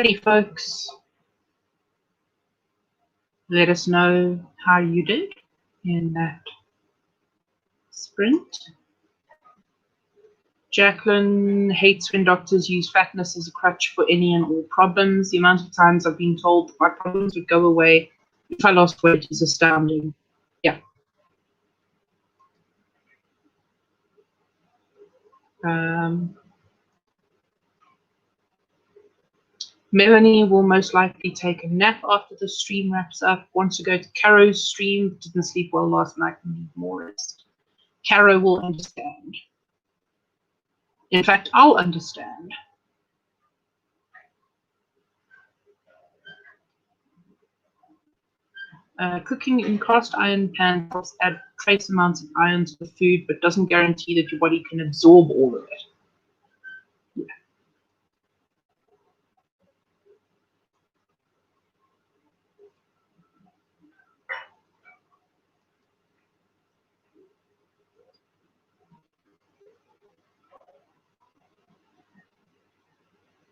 Alrighty, folks. Let us know how you did in that sprint. Jacqueline hates when doctors use fatness as a crutch for any and all problems. The amount of times I've been told that my problems would go away if I lost weight is astounding. Yeah. Melanie will most likely take a nap after the stream wraps up. Wants to go to Caro's stream. Didn't sleep well last night and need more rest. Caro will understand. In fact, I'll understand. Cooking in cast iron pan helps add trace amounts of iron to the food, but doesn't guarantee that your body can absorb all of it. Yeah.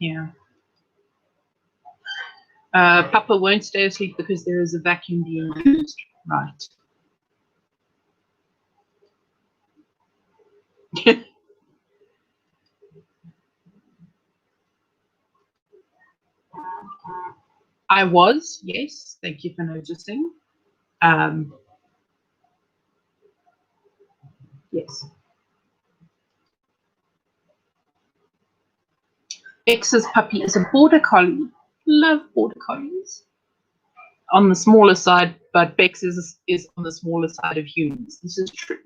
Yeah. Papa won't stay asleep because there is a vacuum being used. Right. I was, yes. Thank you for noticing. Yes. X's puppy is a border collie. Love border collies. On the smaller side, but Bex is on the smaller side of humans. This is true.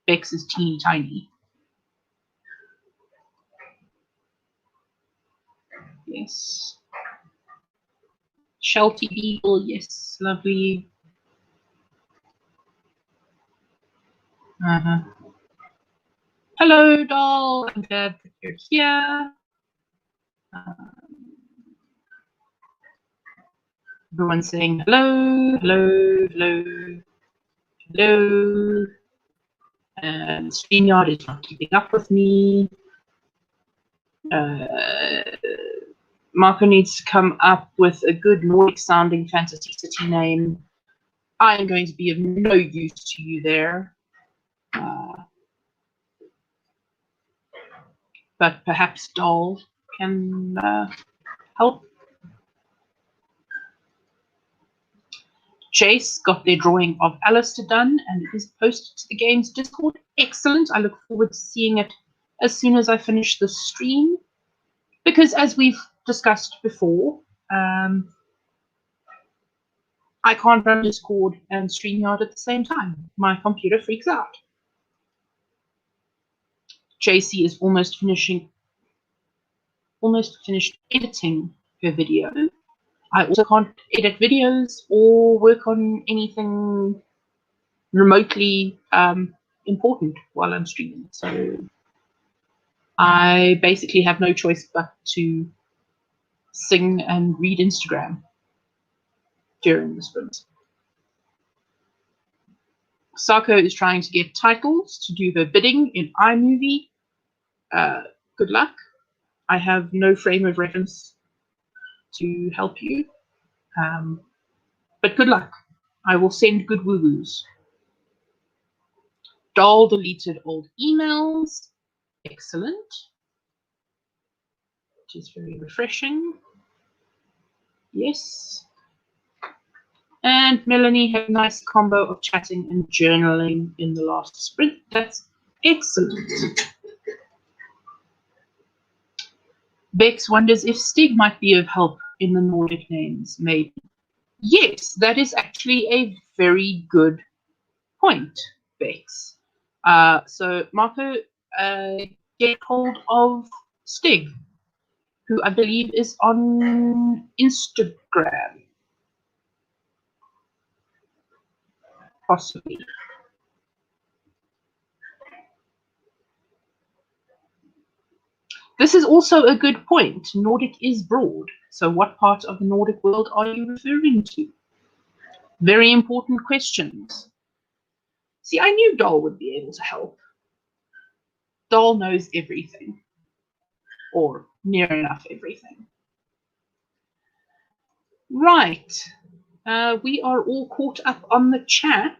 Bex is teeny tiny. Yes. Shelty Beagle, yes, lovely. Hello, doll. I'm glad that you're here. Everyone's saying hello, hello, hello, hello. And StreamYard is not keeping up with me. Marco needs to come up with a good Nordic sounding fantasy city name. I am going to be of no use to you there. But perhaps Doll can help. Jace got their drawing of Alistair done and it is posted to the game's Discord. Excellent. I look forward to seeing it as soon as I finish the stream. Because as we've discussed before, I can't run Discord and StreamYard at the same time. My computer freaks out. JC is almost finished editing her video. I also can't edit videos or work on anything remotely important while I'm streaming. So I basically have no choice but to sing and read Instagram during the sprint. Sako is trying to get titles to do her bidding in iMovie. Good luck. I have no frame of reference to help you. But good luck. I will send good woo-woos. Doll deleted old emails. Excellent. Which is very refreshing. Yes. And Melanie had a nice combo of chatting and journaling in the last sprint. That's excellent. Bex wonders if Stig might be of help in the Nordic names, maybe. Yes, that is actually a very good point, Bex. So, Marco, get hold of Stig, who I believe is on Instagram. Possibly. This is also a good point. Nordic is broad. So what part of the Nordic world are you referring to? Very important questions. See, I knew Doll would be able to help. Doll knows everything. Or near enough everything. Right. We are all caught up on the chat.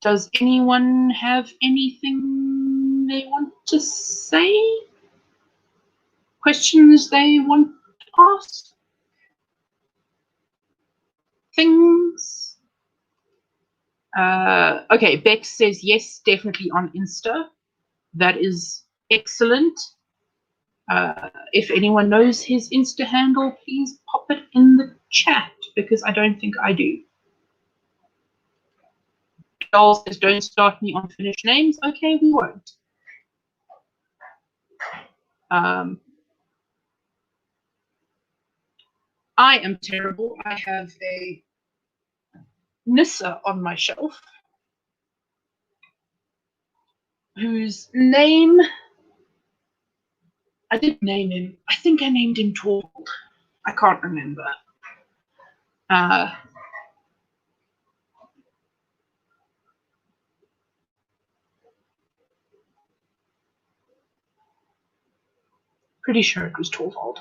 Does anyone have anything they want to say? Questions they want to ask? Things? Okay, Bex says yes, definitely on Insta. That is excellent. If anyone knows his Insta handle, please pop it in the chat because I don't think I do. Joel says don't start me on Finnish names. Okay, we won't. I am terrible. I have a Nissa on my shelf whose name I did name him. I think I named him Torvald. I can't remember. Pretty sure it was Torvald.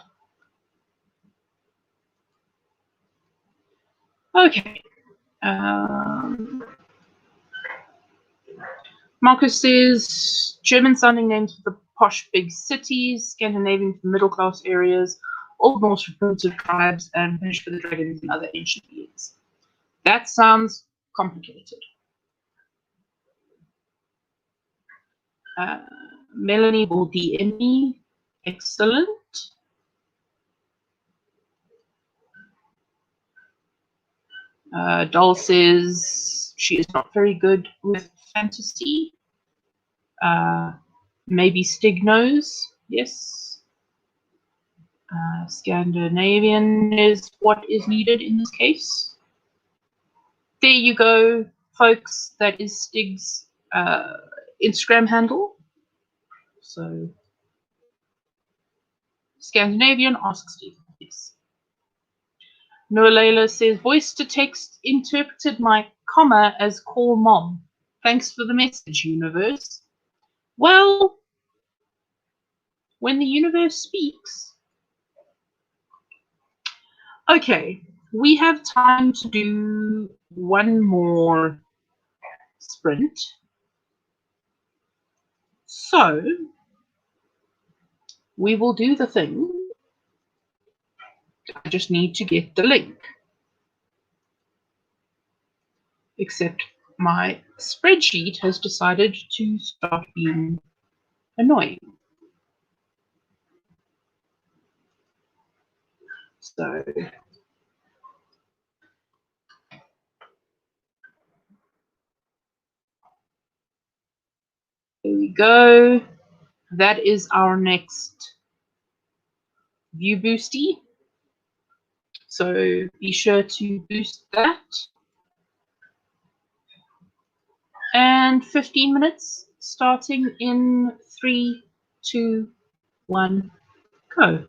Okay. Marcus says German sounding names for the posh big cities, Scandinavian for middle class areas, Old Norse for primitive tribes, and Finnish for the dragons and other ancient beings. That sounds complicated. Melanie will DM me. Excellent. Doll says she is not very good with fantasy. Maybe Stig knows. Yes. Scandinavian is what is needed in this case. There you go, folks. That is Stig's Instagram handle. So, Scandinavian, ask Stig. Yes. Noah Layla says, voice to text interpreted my comma as call mom. Thanks for the message, universe. Well, when the universe speaks. Okay, we have time to do one more sprint. So, we will do the thing. I just need to get the link. Except my spreadsheet has decided to start being annoying. So, there we go. That is our next view boosty. So be sure to boost that. And 15 minutes starting in 3, 2, 1, go.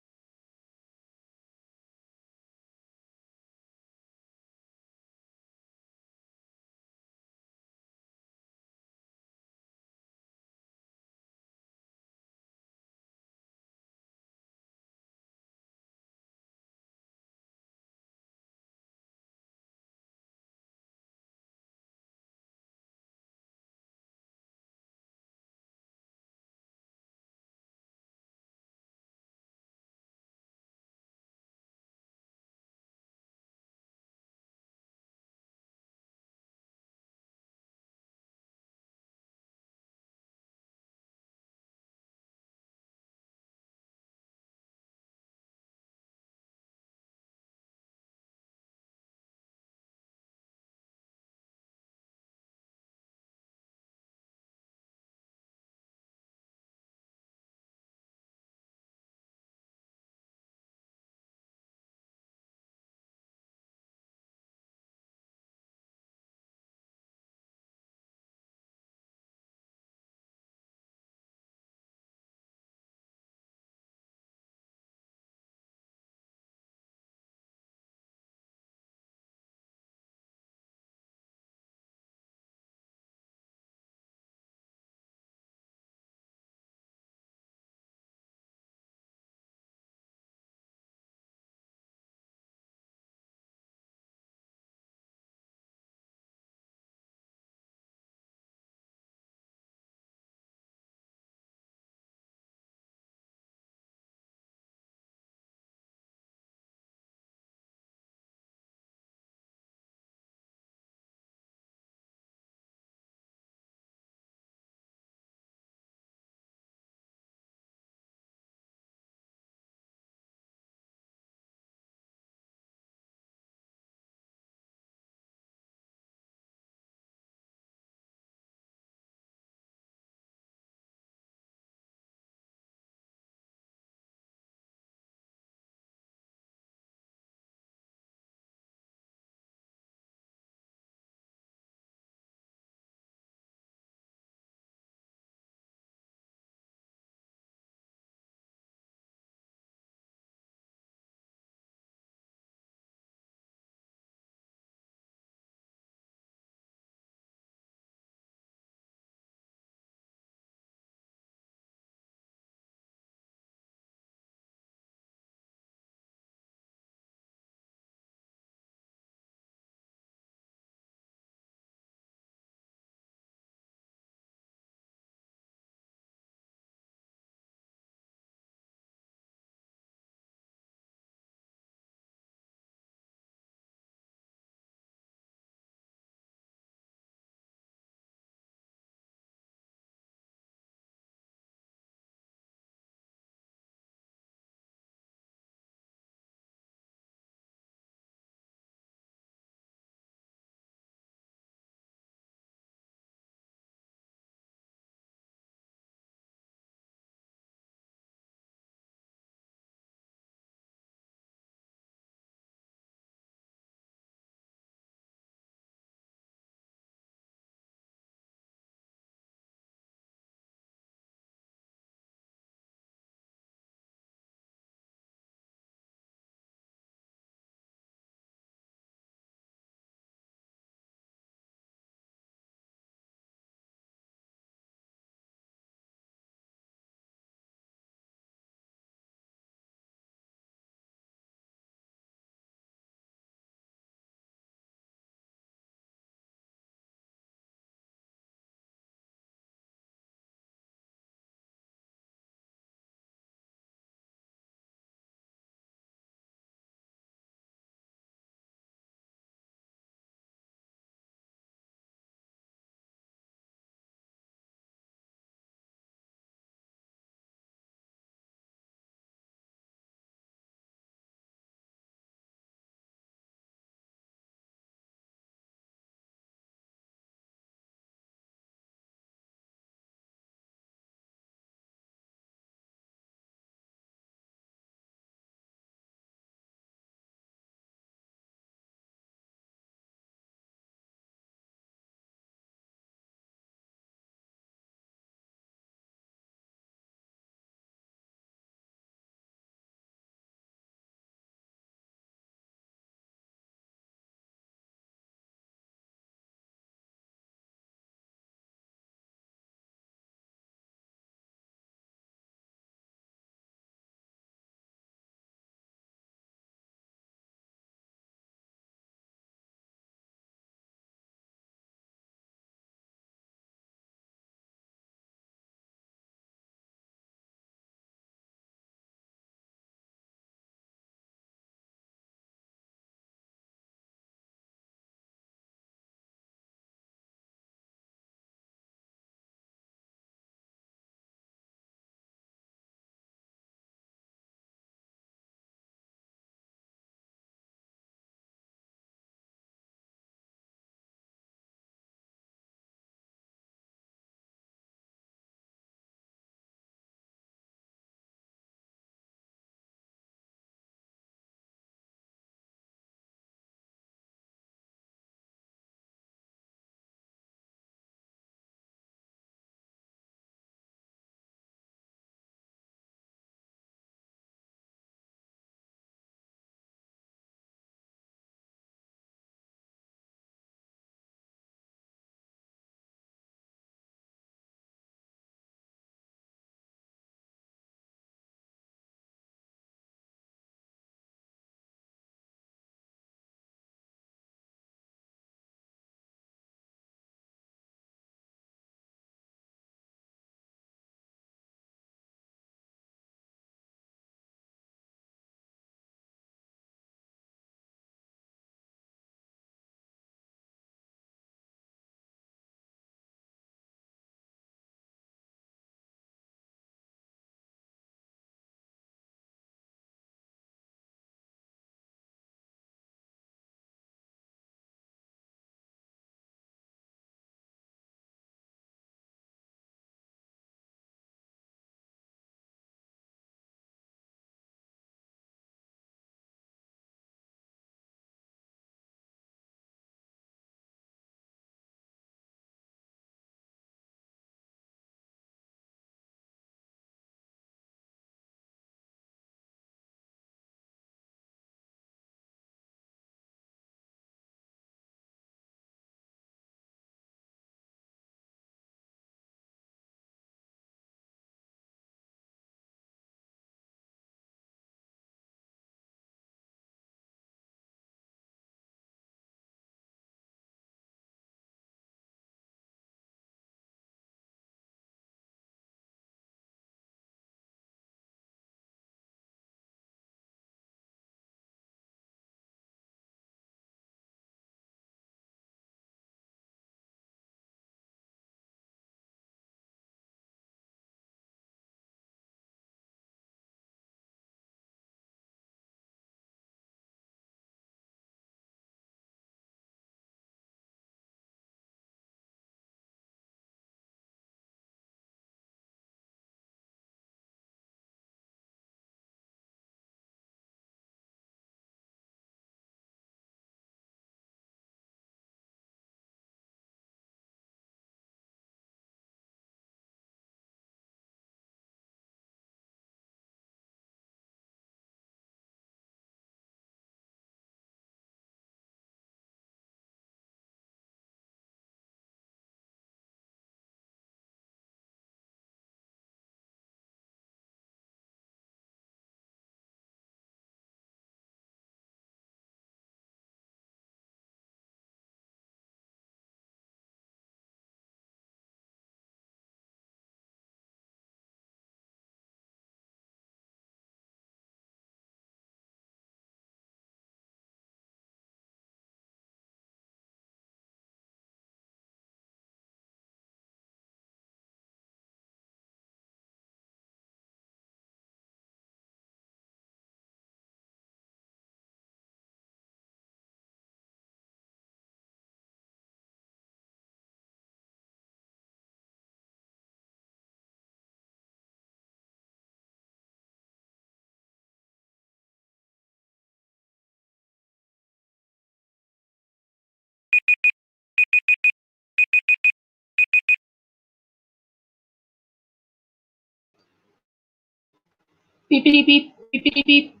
Beepity beep, beepity beep.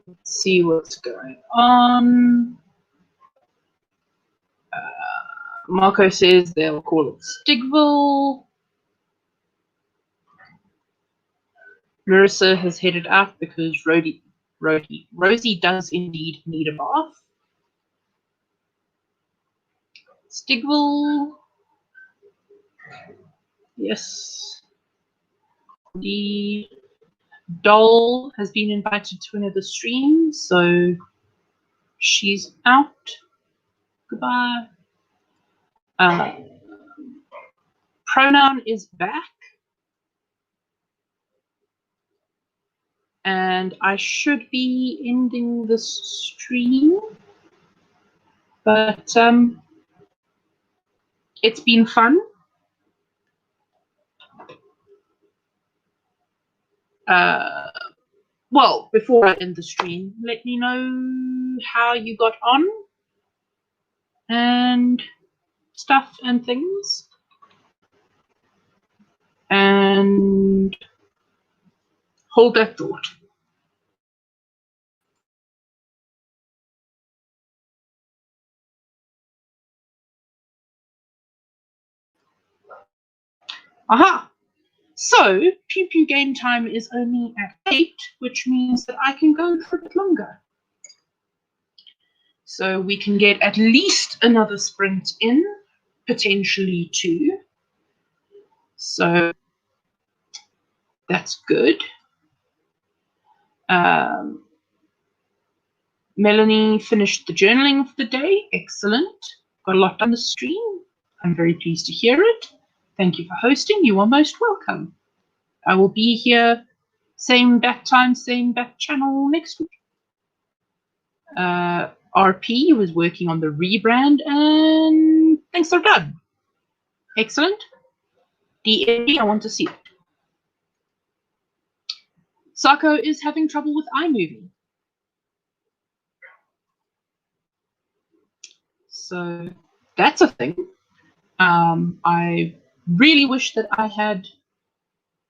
Let's see what's going on. Marco says they'll call it Stigville. Marissa has headed out because Rosie does indeed need a bath. Stigville. Yes. The doll has been invited to another stream, so she's out. Goodbye. Pronoun is back. And I should be ending this stream. But it's been fun. Well, before I end the stream, let me know how you got on and stuff and things. And hold that thought. Aha! So, Pew Pew game time is only at 8, which means that I can go for a bit longer. So we can get at least another sprint in, potentially 2. So that's good. Melanie finished the journaling for the day. Excellent. Got a lot on the stream. I'm very pleased to hear it. Thank you for hosting. You are most welcome. I will be here, same bat time, same bat channel next week. RP was working on the rebrand, and things are done. Excellent. DMD, I want to see it. Sako is having trouble with iMovie. So that's a thing. I really wish that I had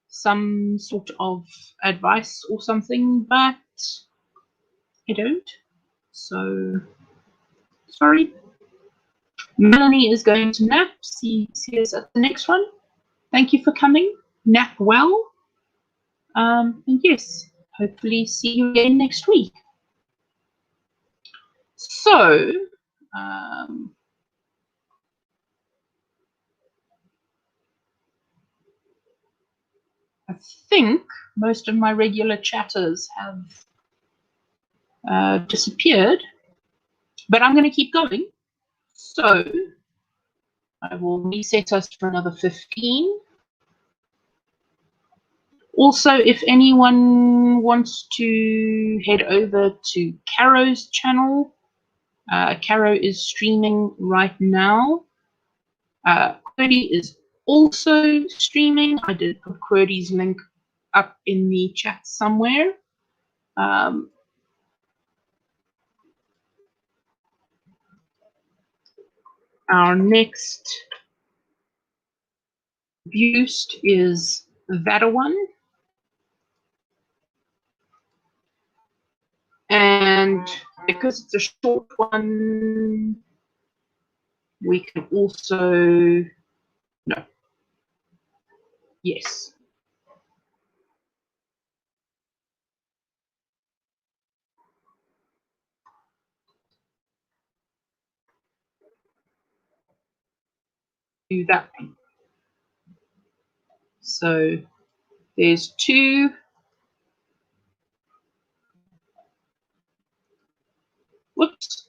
some sort of advice or something, but I don't. So sorry. Melanie is going to nap. See us at the next one. Thank you for coming. Nap well. And yes, hopefully see you again next week. So, I think most of my regular chatters have disappeared, but I'm going to keep going. So, I will reset us for another 15. Also, if anyone wants to head over to Caro's channel, Caro is streaming right now. Qwerty is also streaming. I did put Qwerty's link up in the chat somewhere. Our next boost is that one. And because it's a short one, we can also, no, yes. Do that one. So there's 2. Whoops.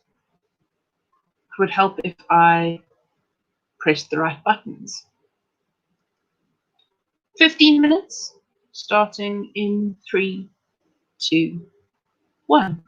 It would help if I pressed the right buttons. 15 minutes, starting in 3, 2, 1.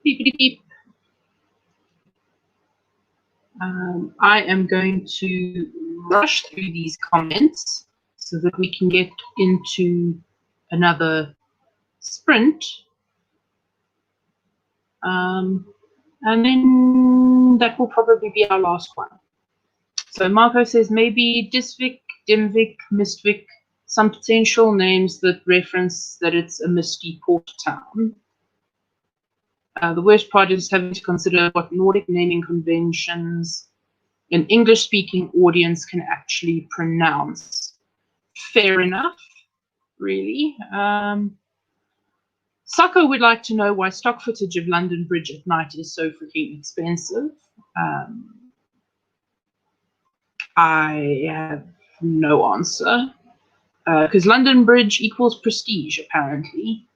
Beepity beep. I am going to rush through these comments so that we can get into another sprint. And then that will probably be our last one. So Marco says maybe Disvik, Dimvik, Mistvik, some potential names that reference that it's a misty port town. The worst part is having to consider what Nordic naming conventions an English-speaking audience can actually pronounce. Fair enough, really. Sacco would like to know why stock footage of London Bridge at night is so freaking expensive. I have no answer. Because London Bridge equals prestige, apparently.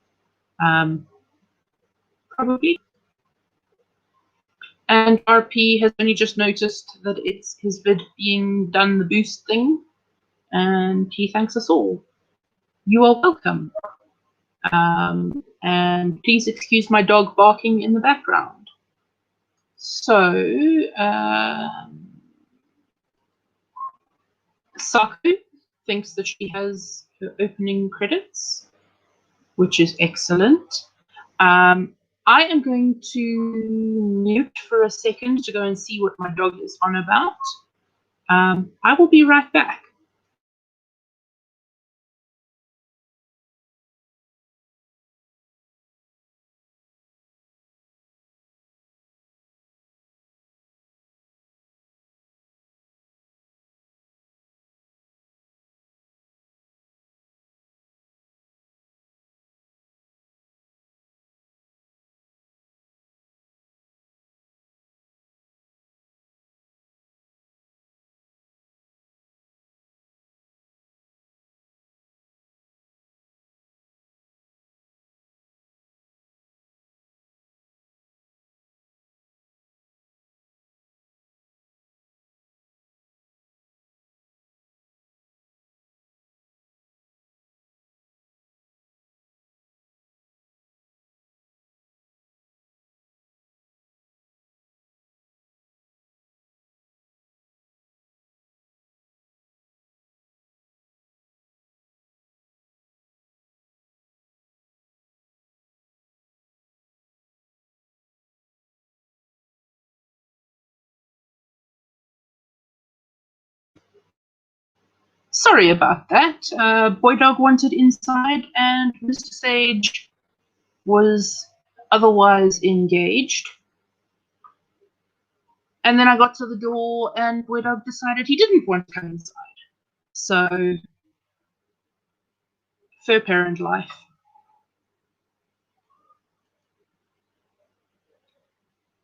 Probably. And RP has only just noticed that it's his vid being done the boost thing, and he thanks us all. You are welcome. And please excuse my dog barking in the background. So, Saku thinks that she has her opening credits, which is excellent. I am going to mute for a second to go and see what my dog is on about. I will be right back. Sorry about that. Boy Dog wanted inside, and Mr. Sage was otherwise engaged. And then I got to the door, and Boy Dog decided he didn't want to come inside. So, fair parent life.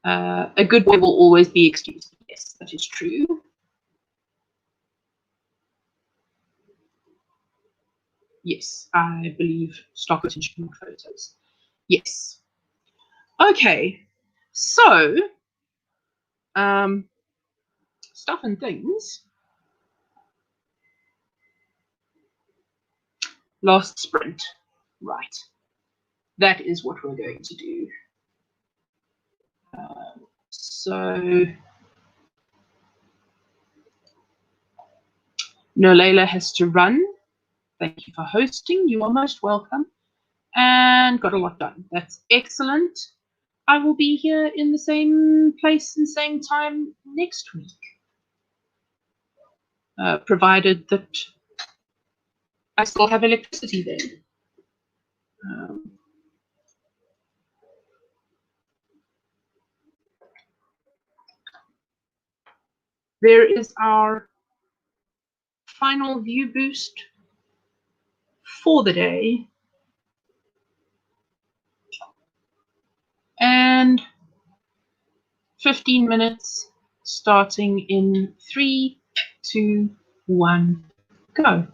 A good boy will always be excused. Yes, that is true. Yes, I believe stock footage and photos. Yes. Okay, so stuff and things. Last sprint. Right. That is what we're going to do. So Nolela has to run. Thank you for hosting. You are most welcome. And got a lot done. That's excellent. I will be here in the same place and same time next week. Provided that I still have electricity then. There is our final view boost for the day. And 15 minutes starting in 3, 2, 1, go.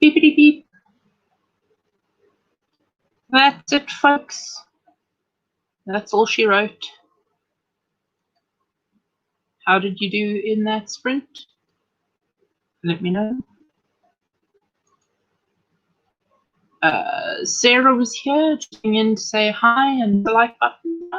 Beepity beep. That's it, folks. That's all she wrote. How did you do in that sprint? Let me know. Sarah was here, jumping in to say hi and the like button.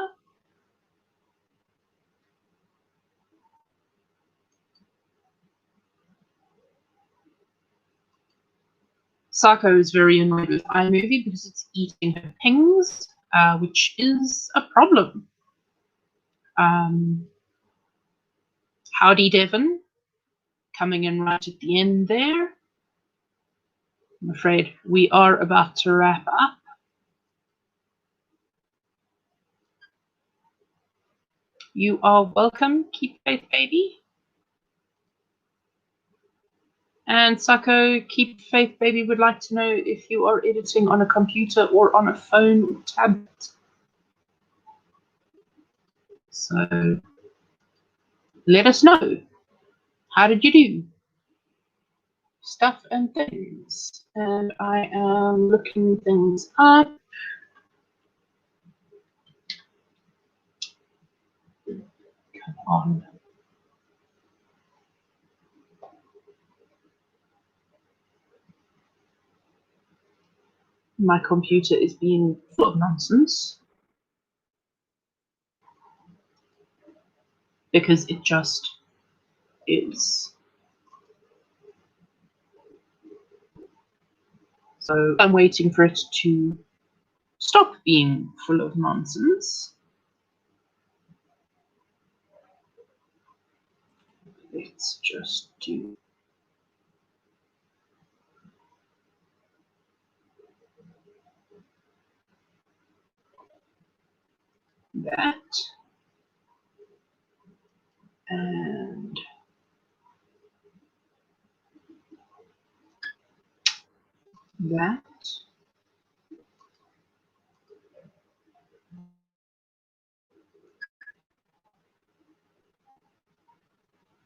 Sako is very annoyed with iMovie because it's eating her pings, which is a problem. Howdy, Devon. Coming in right at the end there. I'm afraid we are about to wrap up. You are welcome. Keep faith, baby. And Sako, Keep Faith Baby would like to know if you are editing on a computer or on a phone or tablet. So let us know. How did you do? Stuff and things. And I am looking things up. Come on. My computer is being full of nonsense. Because it just is. So I'm waiting for it to stop being full of nonsense. Let's just do that. And that.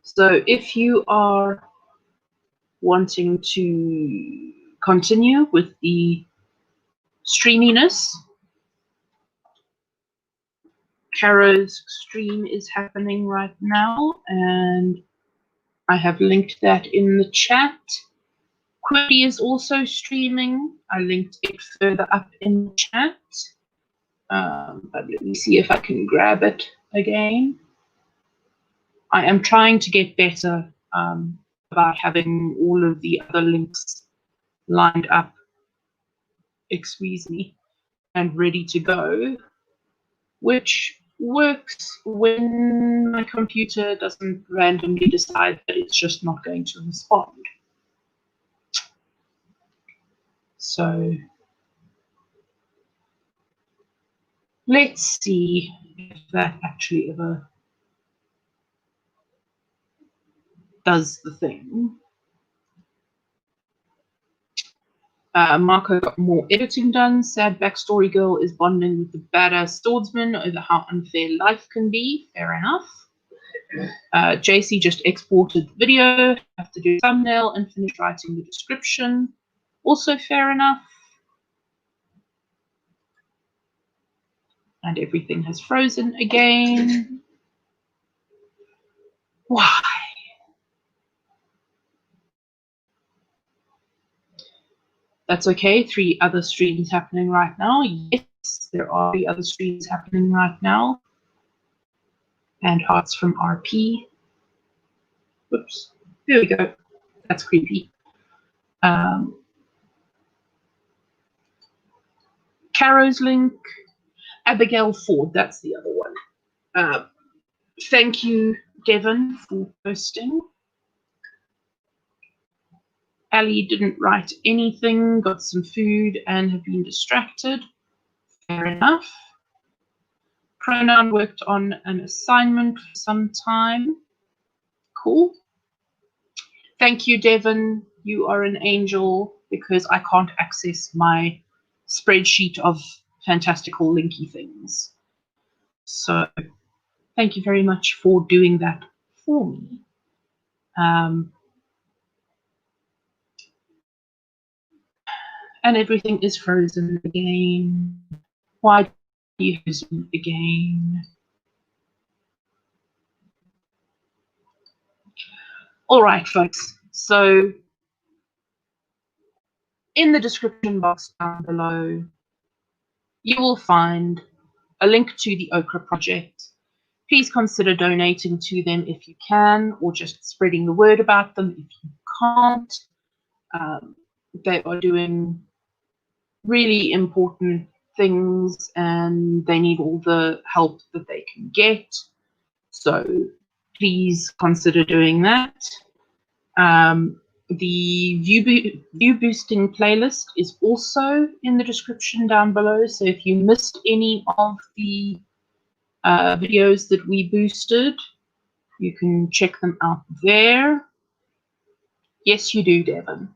So if you are wanting to continue with the streaminess, Caro's stream is happening right now, and I have linked that in the chat. Quirky is also streaming. I linked it further up in the chat. But let me see if I can grab it again. I am trying to get better about having all of the other links lined up, excuse me, and ready to go, which works when my computer doesn't randomly decide that it's just not going to respond. So let's see if that actually ever does the thing. Marco got more editing done. Sad backstory girl is bonding with the badass swordsman over how unfair life can be. Fair enough. JC just exported the video, have to do a thumbnail and finish writing the description. Also fair enough. And everything has frozen again. Why? That's okay. 3 other streams happening right now. Yes, there are 3 other streams happening right now. And hearts from RP. Whoops. There we go. That's creepy. Caro's link. Abigail Ford. That's the other one. Thank you, Devon, for posting. Ali didn't write anything, got some food, and have been distracted. Fair enough. Pronoun worked on an assignment for some time. Cool. Thank you, Devon. You are an angel because I can't access my spreadsheet of fantastical linky things. So thank you very much for doing that for me. and everything is frozen again. Why do you frozen again? All right, folks. So in the description box down below, you will find a link to the Okra Project. Please consider donating to them if you can, or just spreading the word about them if you can't. They are doing really important things and they need all the help that they can get. So please consider doing that. The view boosting playlist is also in the description down below. So if you missed any of the videos that we boosted, you can check them out there. Yes, you do, Devon.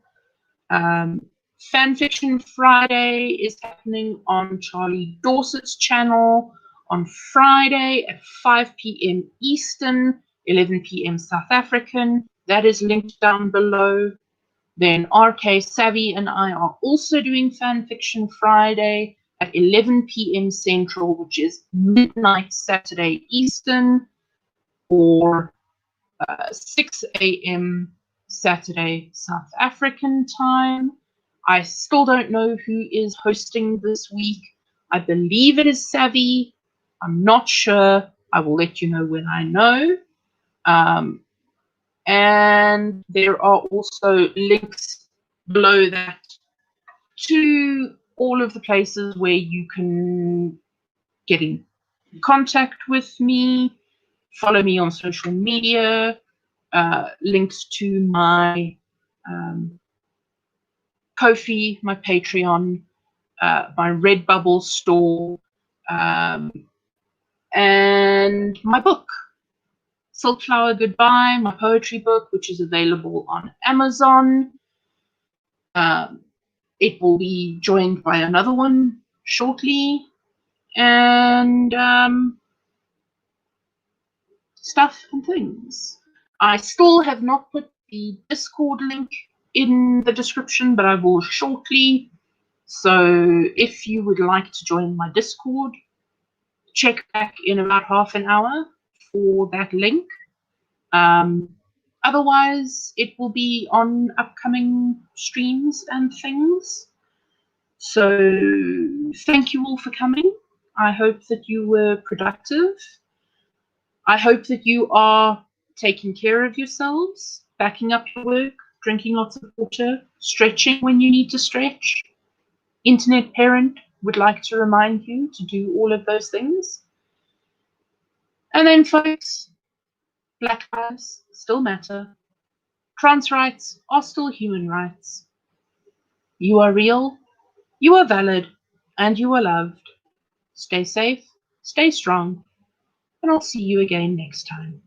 Fanfiction Friday is happening on Charlie Dorset's channel on Friday at 5 p.m. Eastern, 11 p.m. South African. That is linked down below. Then RK Savvy and I are also doing Fanfiction Friday at 11 p.m. Central, which is midnight Saturday Eastern, or 6 a.m. Saturday South African time. I still don't know who is hosting this week. I believe it is Savvy. I'm not sure. I will let you know when I know. And there are also links below that to all of the places where you can get in contact with me, follow me on social media, links to my Ko-fi, my Patreon, my Redbubble store, and my book, Silkflower Goodbye, my poetry book, which is available on Amazon. It will be joined by another one shortly, and stuff and things. I still have not put the Discord link in the description, but I will shortly. So if you would like to join my Discord, check back in about half an hour for that link. Otherwise, it will be on upcoming streams and things. So thank you all for coming. I hope that you were productive. I hope that you are taking care of yourselves, backing up your work, drinking lots of water, stretching when you need to stretch. Internet Parent would like to remind you to do all of those things. And then, folks, Black lives still matter. Trans rights are still human rights. You are real, you are valid, and you are loved. Stay safe, stay strong, and I'll see you again next time.